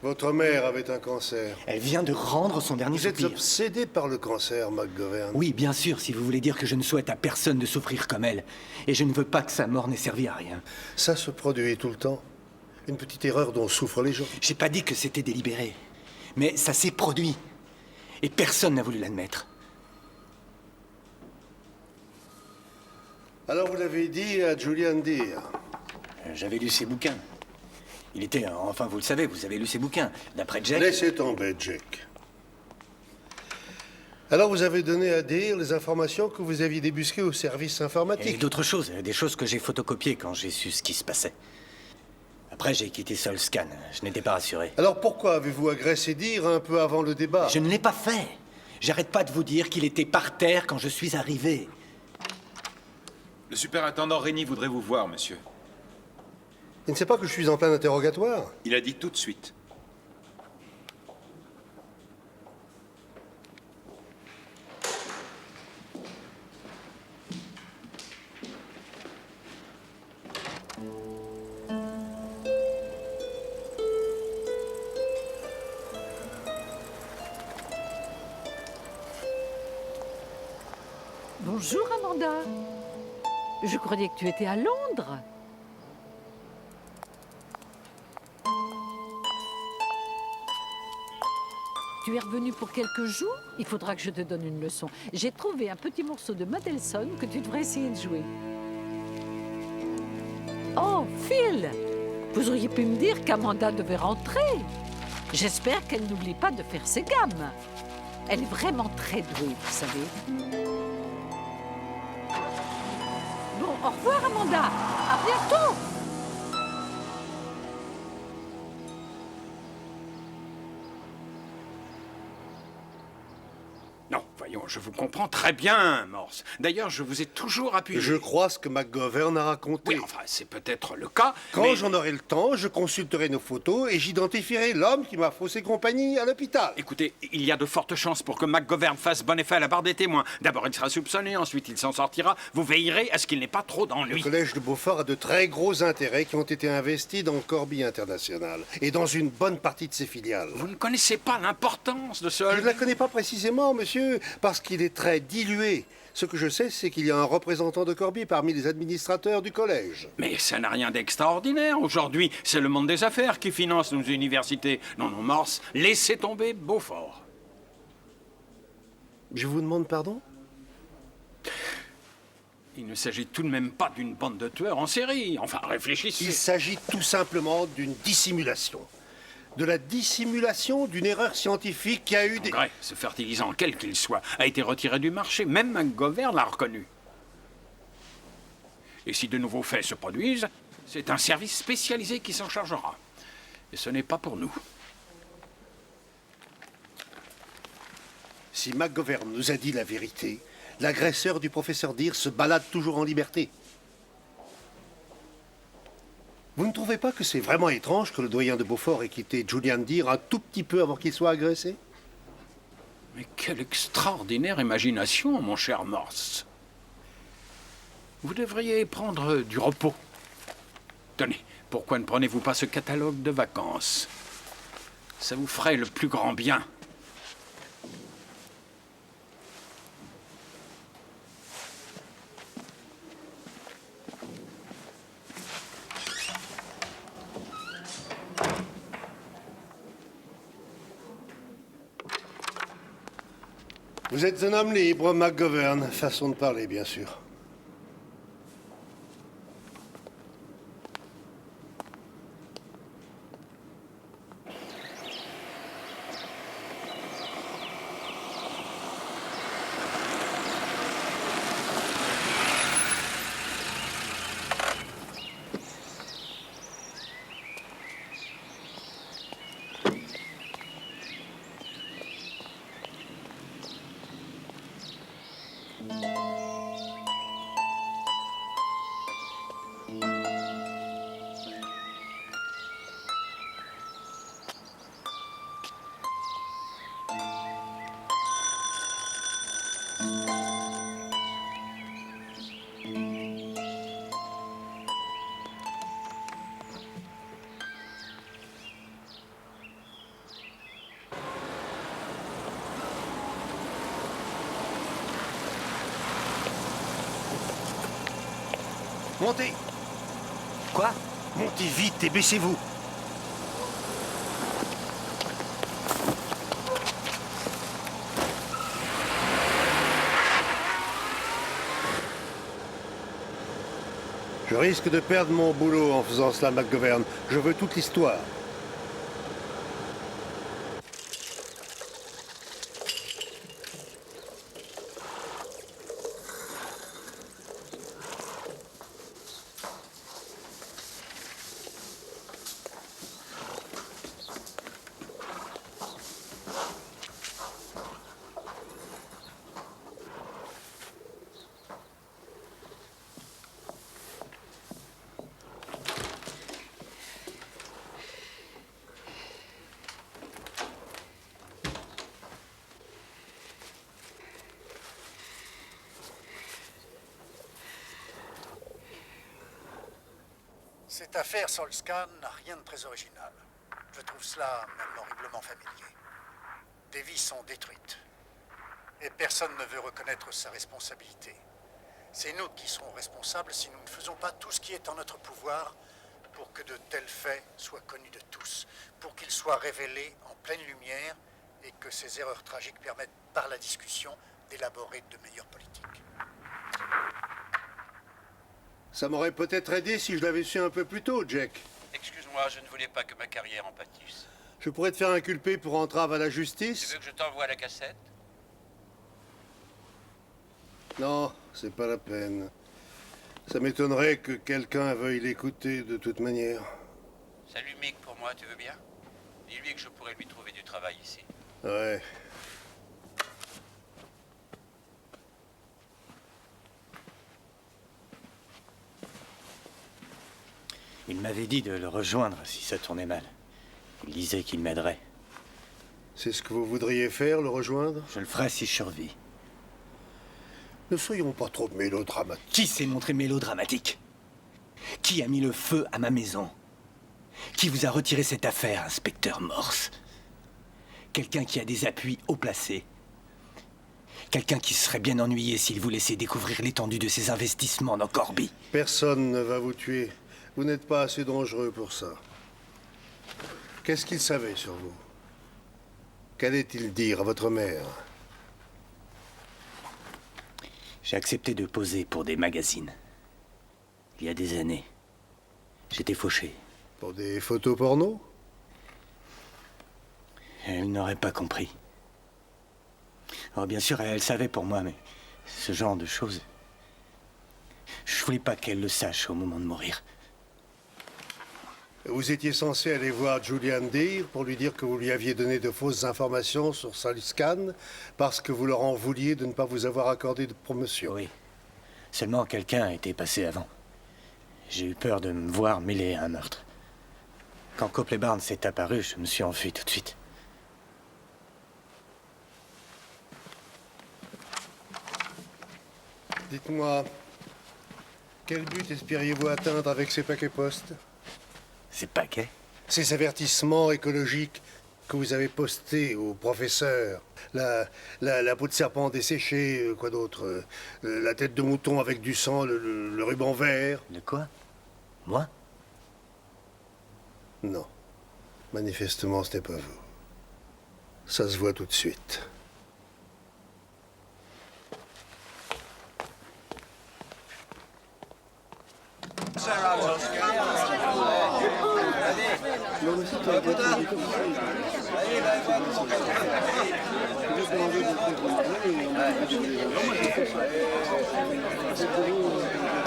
Votre mère avait un cancer. Elle vient de rendre son dernier Vous êtes soupir. obsédé par le cancer, McGovern. Oui, bien sûr, si vous voulez dire que je ne souhaite à personne de souffrir comme elle. Et je ne veux pas que sa mort n'ait servi à rien. Ça se produit tout le temps. Une petite erreur dont souffrent les gens. J'ai pas dit que c'était délibéré. Mais ça s'est produit. Et personne n'a voulu l'admettre. Alors vous l'avez dit à Julian Deere. J'avais lu ses bouquins. Il était... Enfin, vous le savez, vous avez lu ses bouquins. D'après Jack... Laissez tomber, Jack. Alors vous avez donné à Deere les informations que vous aviez débusquées au service informatique. Et d'autres choses, des choses que j'ai photocopiées quand j'ai su ce qui se passait. Après, j'ai quitté Soilscan. Je n'étais pas rassuré. Alors pourquoi avez-vous agressé Deere un peu avant le débat? Je ne l'ai pas fait. J'arrête pas de vous dire qu'il était par terre quand je suis arrivé. Le superintendant Rennie voudrait vous voir, monsieur. Il ne sait pas que je suis en plein interrogatoire? Il a dit tout de suite. Bonjour, Amanda. Je croyais que tu étais à Londres. Tu es revenu pour quelques jours? Il faudra que je te donne une leçon. J'ai trouvé un petit morceau de Mendelssohn que tu devrais essayer de jouer. Oh, Phil! Vous auriez pu me dire qu'Amanda devait rentrer. J'espère qu'elle n'oublie pas de faire ses gammes. Elle est vraiment très douée, vous savez. Bon, au revoir, Amanda. À bientôt. Non, voyons, je vous comprends très bien, Morse. D'ailleurs, je vous ai toujours appuyé. Je crois ce que McGovern a raconté. Oui, enfin, c'est peut-être le cas, Quand mais... j'en aurai le temps, je consulterai nos photos et j'identifierai l'homme qui m'a faussé compagnie à l'hôpital. Écoutez, il y a de fortes chances pour que McGovern fasse bon effet à la barre des témoins. D'abord, il sera soupçonné, ensuite il s'en sortira. Vous veillerez à ce qu'il n'ait pas trop d'ennui. Le collège de Beaufort a de très gros intérêts qui ont été investis dans Corby International et dans une bonne partie de ses filiales. Vous ne connaissez pas l'importance de ce... Je ne la connais pas précisément, monsieur, parce qu'il est très dilué. Ce que je sais, c'est qu'il y a un représentant de Corby parmi les administrateurs du collège. Mais ça n'a rien d'extraordinaire. Aujourd'hui, c'est le monde des affaires qui finance nos universités. Non, non, Morse, laissez tomber Beaufort. Je vous demande pardon? Il ne s'agit tout de même pas d'une bande de tueurs en série. Enfin, réfléchissez. Il s'agit tout simplement d'une dissimulation. De la dissimulation d'une erreur scientifique qui a eu des... Engrais, ce fertilisant, quel qu'il soit, a été retiré du marché. Même McGovern l'a reconnu. Et si de nouveaux faits se produisent, c'est un service spécialisé qui s'en chargera. Et ce n'est pas pour nous. Si McGovern nous a dit la vérité, l'agresseur du professeur Deere se balade toujours en liberté. Vous ne trouvez pas que c'est vraiment étrange que le doyen de Beaufort ait quitté Julian Deere un tout petit peu avant qu'il soit agressé? Mais quelle extraordinaire imagination, mon cher Morse. Vous devriez prendre du repos. Tenez, pourquoi ne prenez-vous pas ce catalogue de vacances? Ça vous ferait le plus grand bien. Vous êtes un homme libre, McGovern. Façon de parler, bien sûr. Montez! Quoi? Montez vite et baissez-vous! Je risque de perdre mon boulot en faisant cela, McGovern. Je veux toute l'histoire. Cette affaire Solscan n'a rien de très original. Je trouve cela même horriblement familier. Des vies sont détruites. Et personne ne veut reconnaître sa responsabilité. C'est nous qui serons responsables si nous ne faisons pas tout ce qui est en notre pouvoir pour que de tels faits soient connus de tous, pour qu'ils soient révélés en pleine lumière et que ces erreurs tragiques permettent, par la discussion, d'élaborer de meilleures politiques. Ça m'aurait peut-être aidé si je l'avais su un peu plus tôt, Jack. Excuse-moi, je ne voulais pas que ma carrière en pâtisse. Je pourrais te faire inculper pour entrave à la justice. Tu veux que je t'envoie la cassette? Non, c'est pas la peine. Ça m'étonnerait que quelqu'un veuille l'écouter de toute manière. Salut Mick pour moi, tu veux bien? Dis-lui que je pourrais lui trouver du travail ici. Ouais. Il m'avait dit de le rejoindre si ça tournait mal. Il disait qu'il m'aiderait. C'est ce que vous voudriez faire, le rejoindre? Je le ferai si je survis. Ne soyons pas trop mélodramatiques. Qui s'est montré mélodramatique? Qui a mis le feu à ma maison? Qui vous a retiré cette affaire, inspecteur Morse? Quelqu'un qui a des appuis haut placés. Quelqu'un qui se serait bien ennuyé s'il vous laissait découvrir l'étendue de ses investissements dans Corby. Personne ne va vous tuer. Vous n'êtes pas assez dangereux pour ça. Qu'est-ce qu'il savait sur vous? Qu'allait-il dire à votre mère? J'ai accepté de poser pour des magazines. Il y a des années. J'étais fauché. Pour des photos porno? Elle n'aurait pas compris. Oh, bien sûr, elle savait pour moi, mais ce genre de choses... Je voulais pas qu'elle le sache au moment de mourir. Vous étiez censé aller voir Julian Deere pour lui dire que vous lui aviez donné de fausses informations sur Solscan parce que vous leur en vouliez de ne pas vous avoir accordé de promotion. Oui. Seulement quelqu'un était passé avant. J'ai eu peur de me voir mêlé à un meurtre. Quand Copley Barnes est apparu, je me suis enfui tout de suite. Dites-moi, quel but espériez-vous atteindre avec ces paquets postes? Ces paquets? Ces avertissements écologiques que vous avez postés au professeur. La peau de serpent desséchée, quoi d'autre? La tête de mouton avec du sang, le ruban vert. Le quoi? Moi? Non. Manifestement, ce n'est pas vous. Ça se voit tout de suite.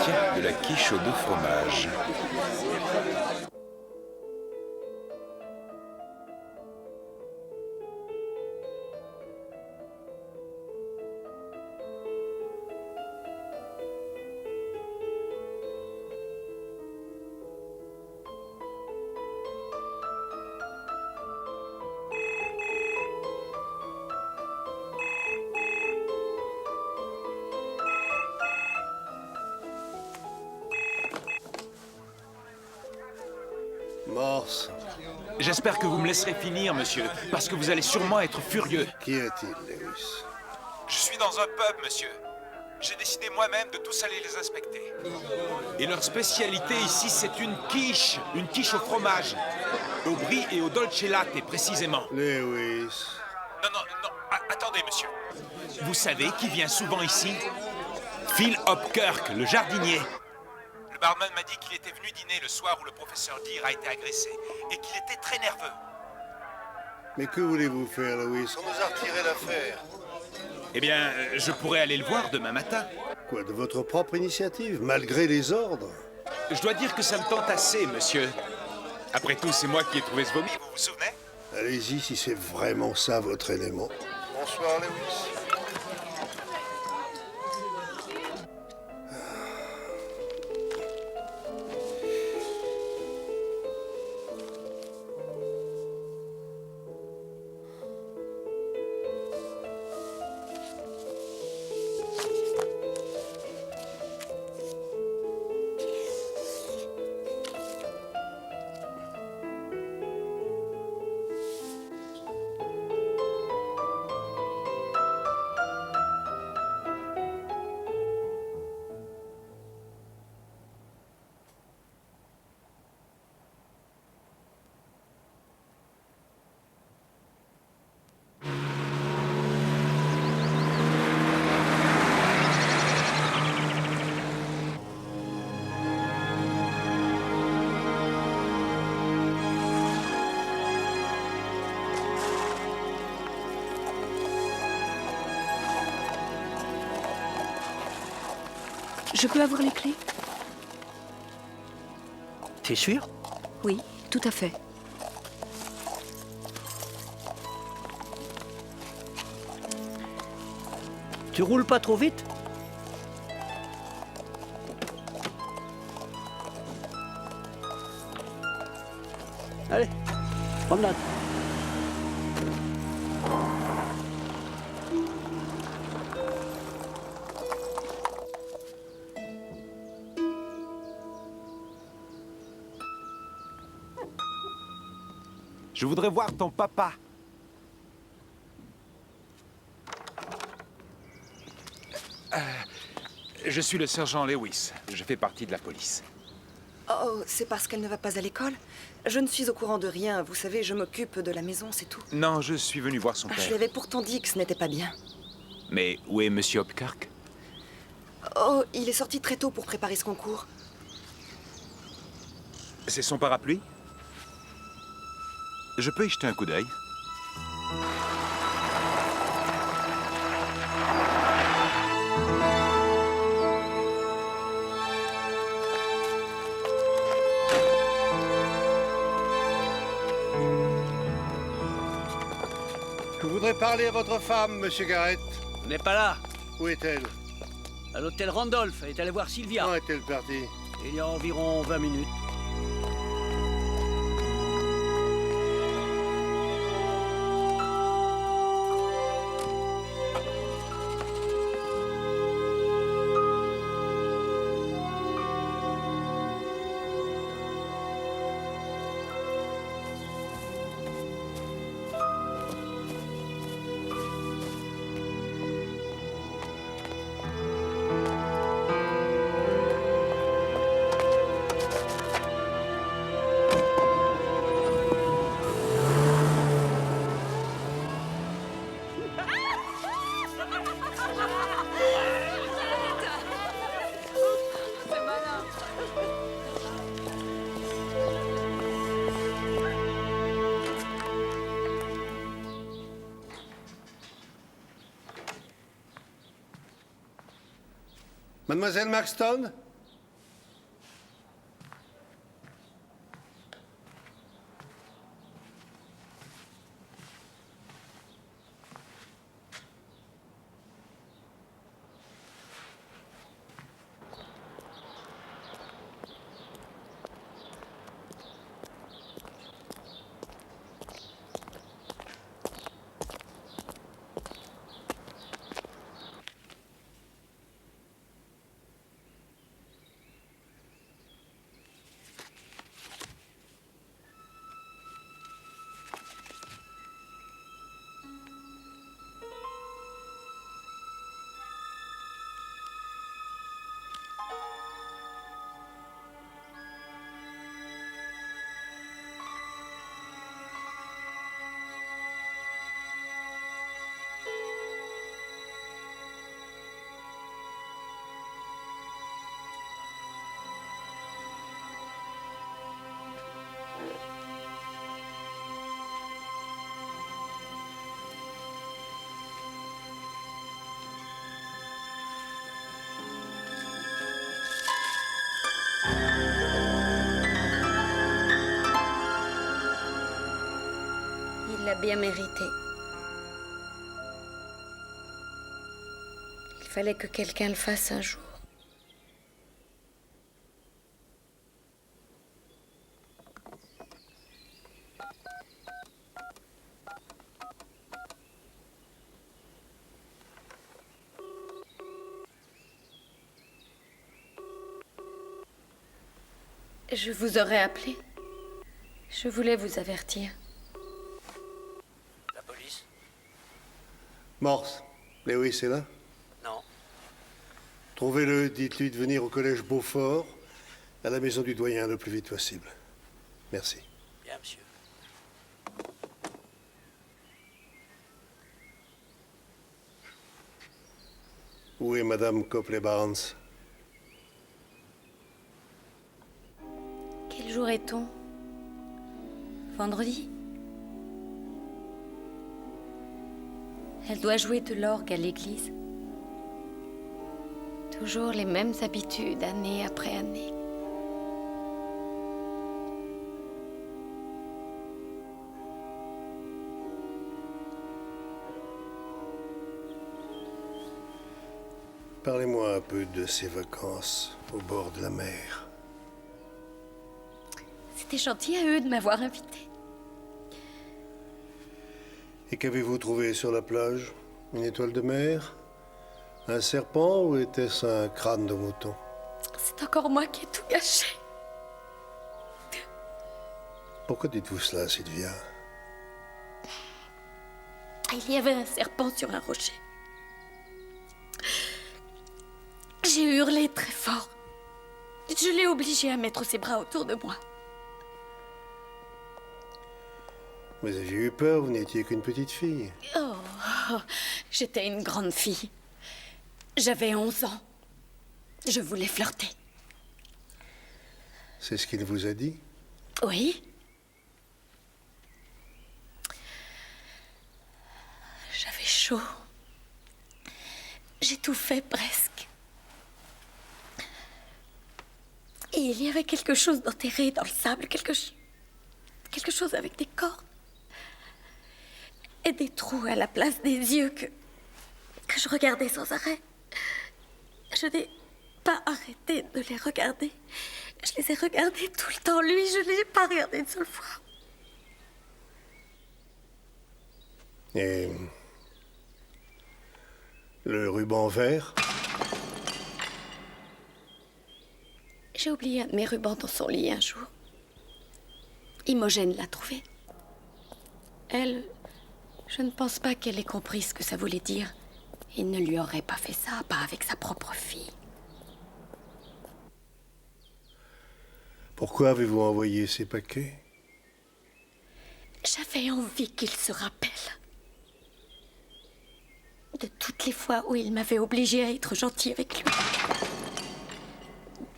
Tiens, de la quiche aux 2 fromages. Morse. J'espère que vous me laisserez finir, monsieur, parce que vous allez sûrement être furieux. Qu'y a-t-il, Lewis? Je suis dans un pub, monsieur. J'ai décidé moi-même de tous aller les inspecter. Et leur spécialité ici, c'est une quiche au fromage. Au brie et au dolce latte, précisément. Lewis. Non, attendez, monsieur. Vous savez qui vient souvent ici? Phil Hopkirk, le jardinier. Le barman m'a dit qu'il était venu dîner le soir où le professeur Deere a été agressé et qu'il était très nerveux. Mais que voulez-vous faire, Lewis? On nous a retiré l'affaire. Eh bien, je pourrais aller le voir demain matin. Quoi, de votre propre initiative, malgré les ordres? Je dois dire que ça me tente assez, monsieur. Après tout, c'est moi qui ai trouvé ce vomi, vous vous souvenez? Allez-y si c'est vraiment ça votre élément. Bonsoir, Lewis. Je peux avoir les clés? T'es sûr? Oui, tout à fait. Tu roules pas trop vite? Allez, promenade. Je voudrais voir ton papa. Je suis le sergent Lewis. Je fais partie de la police. Oh, c'est parce qu'elle ne va pas à l'école? Je ne suis au courant de rien. Vous savez, je m'occupe de la maison, c'est tout. Non, je suis venu voir son père. Je lui avais pourtant dit que ce n'était pas bien. Mais où est Monsieur Hopkirk? Oh, il est sorti très tôt pour préparer ce concours. C'est son parapluie? Je peux y jeter un coup d'œil? Je voudrais parler à votre femme, Monsieur Garrett. On n'est pas là. Où est-elle? À l'hôtel Randolph. Elle est allée voir Sylvia. Quand est-elle partie? Il y a environ 20 minutes. Mademoiselle Maxton? l'a bien mérité. Il fallait que quelqu'un le fasse un jour. Je vous aurais appelé. Je voulais vous avertir. La police? Morse, Lewis est là? Non. Trouvez-le, dites-lui de venir au collège Beaufort, à la maison du doyen, le plus vite possible. Merci. Bien, monsieur. Où est Madame Copley-Barnes? Quel jour est-on? Vendredi? Elle doit jouer de l'orgue à l'église. Toujours les mêmes habitudes, année après année. Parlez-moi un peu de ces vacances au bord de la mer. C'était gentil à eux de m'avoir invité. Et qu'avez-vous trouvé sur la plage? Une étoile de mer? Un serpent ou était-ce un crâne de mouton? C'est encore moi qui ai tout gâché. Pourquoi dites-vous cela, Sylvia? Il y avait un serpent sur un rocher. J'ai hurlé très fort. Je l'ai obligé à mettre ses bras autour de moi. Vous aviez eu peur, vous n'étiez qu'une petite fille. Oh, j'étais une grande fille. J'avais 11 ans. Je voulais flirter. C'est ce qu'il vous a dit? Oui. J'avais chaud. J'étouffais presque. Et il y avait quelque chose d'enterré dans le sable, quelque chose avec des cordes. Et des trous à la place des yeux que je regardais sans arrêt. Je n'ai pas arrêté de les regarder. Je les ai regardés tout le temps. Lui, je ne l'ai pas regardé une seule fois. Et le ruban vert? J'ai oublié un de mes rubans dans son lit un jour. Imogène l'a trouvé. Elle, je ne pense pas qu'elle ait compris ce que ça voulait dire. Il ne lui aurait pas fait ça, pas avec sa propre fille. Pourquoi avez-vous envoyé ces paquets? J'avais envie qu'il se rappelle de toutes les fois où il m'avait obligée à être gentille avec lui.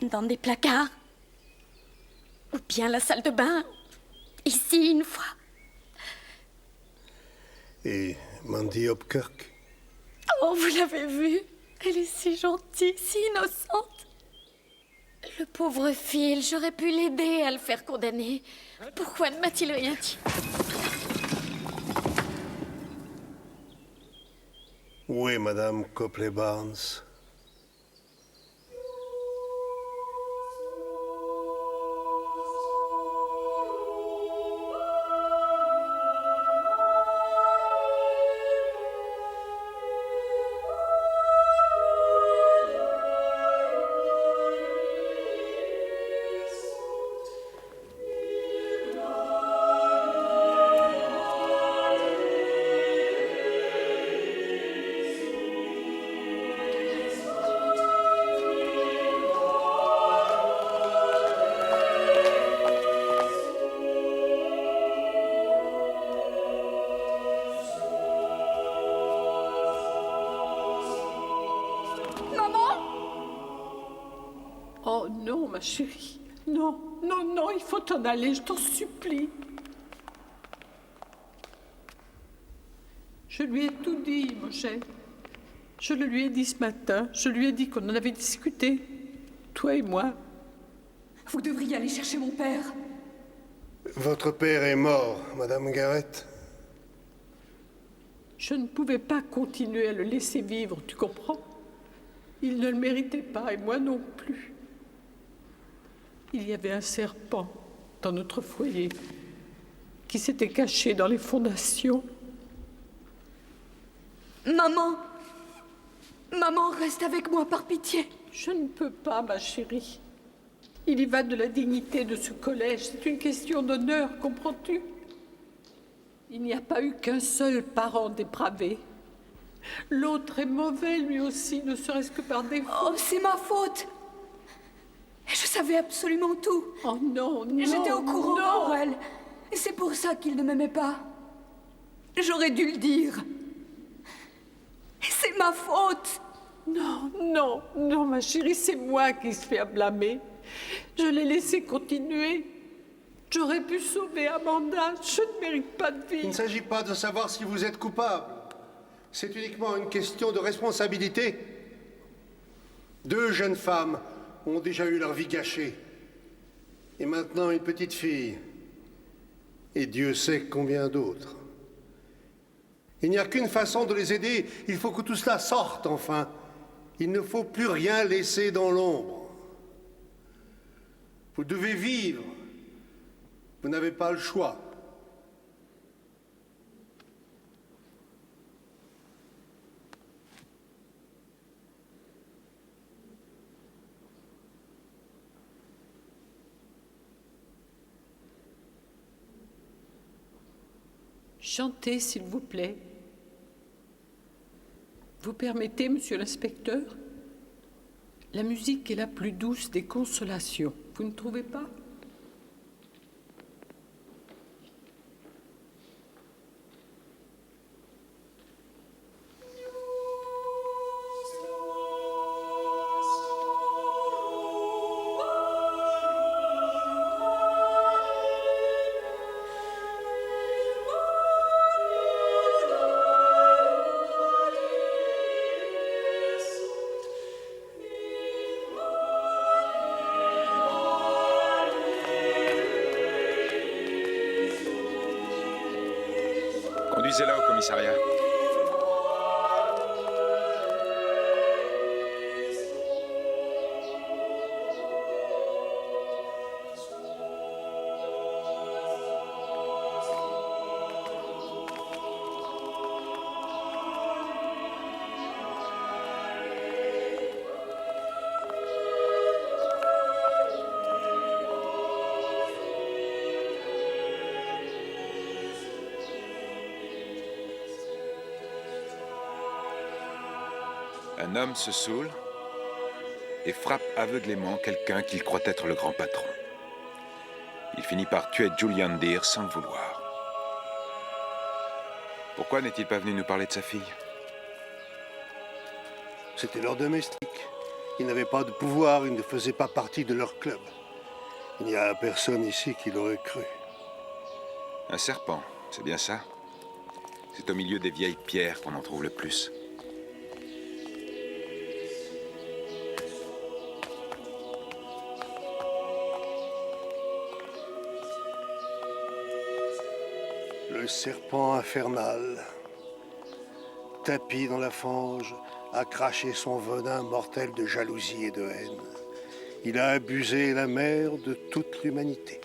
Dans des placards. Ou bien la salle de bain. Ici, une fois. Et Mandy Hopkirk? Oh, vous l'avez vue? Elle est si gentille, si innocente. Le pauvre Phil, j'aurais pu l'aider à le faire condamner. Pourquoi ne m'a-t-il rien dit? Où est Madame Copley-Barnes? Oh non, ma chérie. Non, non, non, il faut t'en aller, je t'en supplie. Je lui ai tout dit, Imogène. Je le lui ai dit ce matin. Je lui ai dit qu'on en avait discuté, toi et moi. Vous devriez aller chercher mon père. Votre père est mort, Madame Garrett. Je ne pouvais pas continuer à le laisser vivre, tu comprends? Il ne le méritait pas, et moi non plus. Il y avait un serpent dans notre foyer qui s'était caché dans les fondations. Maman! Maman, reste avec moi par pitié. Je ne peux pas, ma chérie. Il y va de la dignité de ce collège. C'est une question d'honneur, comprends-tu? Il n'y a pas eu qu'un seul parent dépravé. L'autre est mauvais, lui aussi, ne serait-ce que par défaut. Oh, c'est ma faute. Je savais absolument tout. Oh non, non, J'étais au courant, non. Aurel. Et c'est pour ça qu'il ne m'aimait pas. J'aurais dû le dire. C'est ma faute. Non, non, non, ma chérie, c'est moi qui suis à blâmer. Je l'ai laissé continuer. J'aurais pu sauver Amanda. Je ne mérite pas de vie. Il ne s'agit pas de savoir si vous êtes coupable. C'est uniquement une question de responsabilité. 2 jeunes femmes ont déjà eu leur vie gâchée. Et maintenant une petite fille. Et Dieu sait combien d'autres. Il n'y a qu'une façon de les aider. Il faut que tout cela sorte, enfin. Il ne faut plus rien laisser dans l'ombre. Vous devez vivre. Vous n'avez pas le choix. Chantez, s'il vous plaît. Vous permettez, monsieur l'inspecteur? La musique est la plus douce des consolations. Vous ne trouvez pas? Conduisez-la au commissariat. Un homme se saoule et frappe aveuglément quelqu'un qu'il croit être le grand patron. Il finit par tuer Julian Deere sans le vouloir. Pourquoi n'est-il pas venu nous parler de sa fille? C'était leur domestique. Ils n'avaient pas de pouvoir, ils ne faisaient pas partie de leur club. Il n'y a personne ici qui l'aurait cru. Un serpent, c'est bien ça? C'est au milieu des vieilles pierres qu'on en trouve le plus. Le serpent infernal, tapi dans la fange, a craché son venin mortel de jalousie et de haine. Il a abusé la mère de toute l'humanité.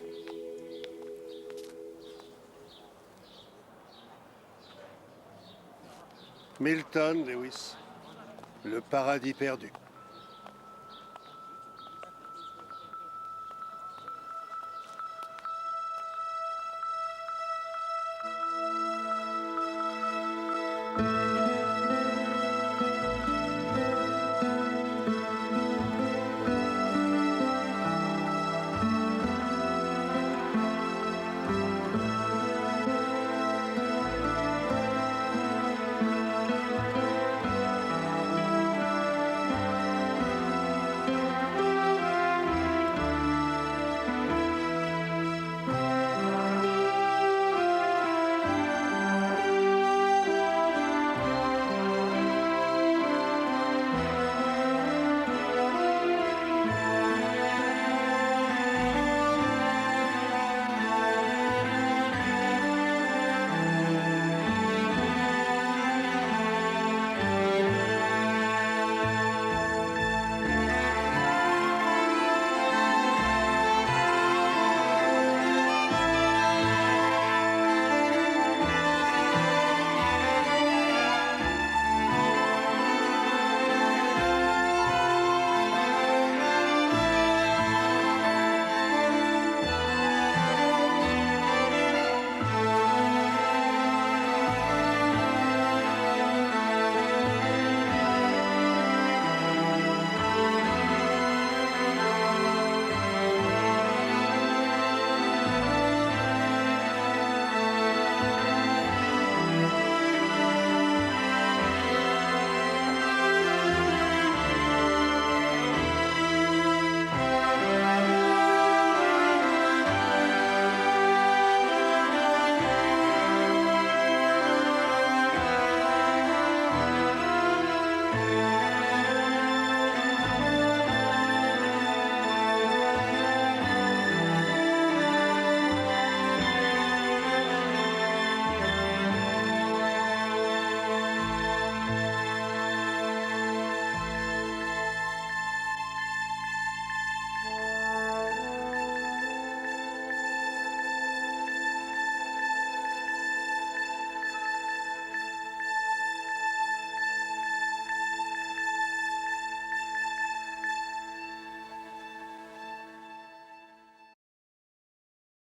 Milton Lewis, Le paradis perdu.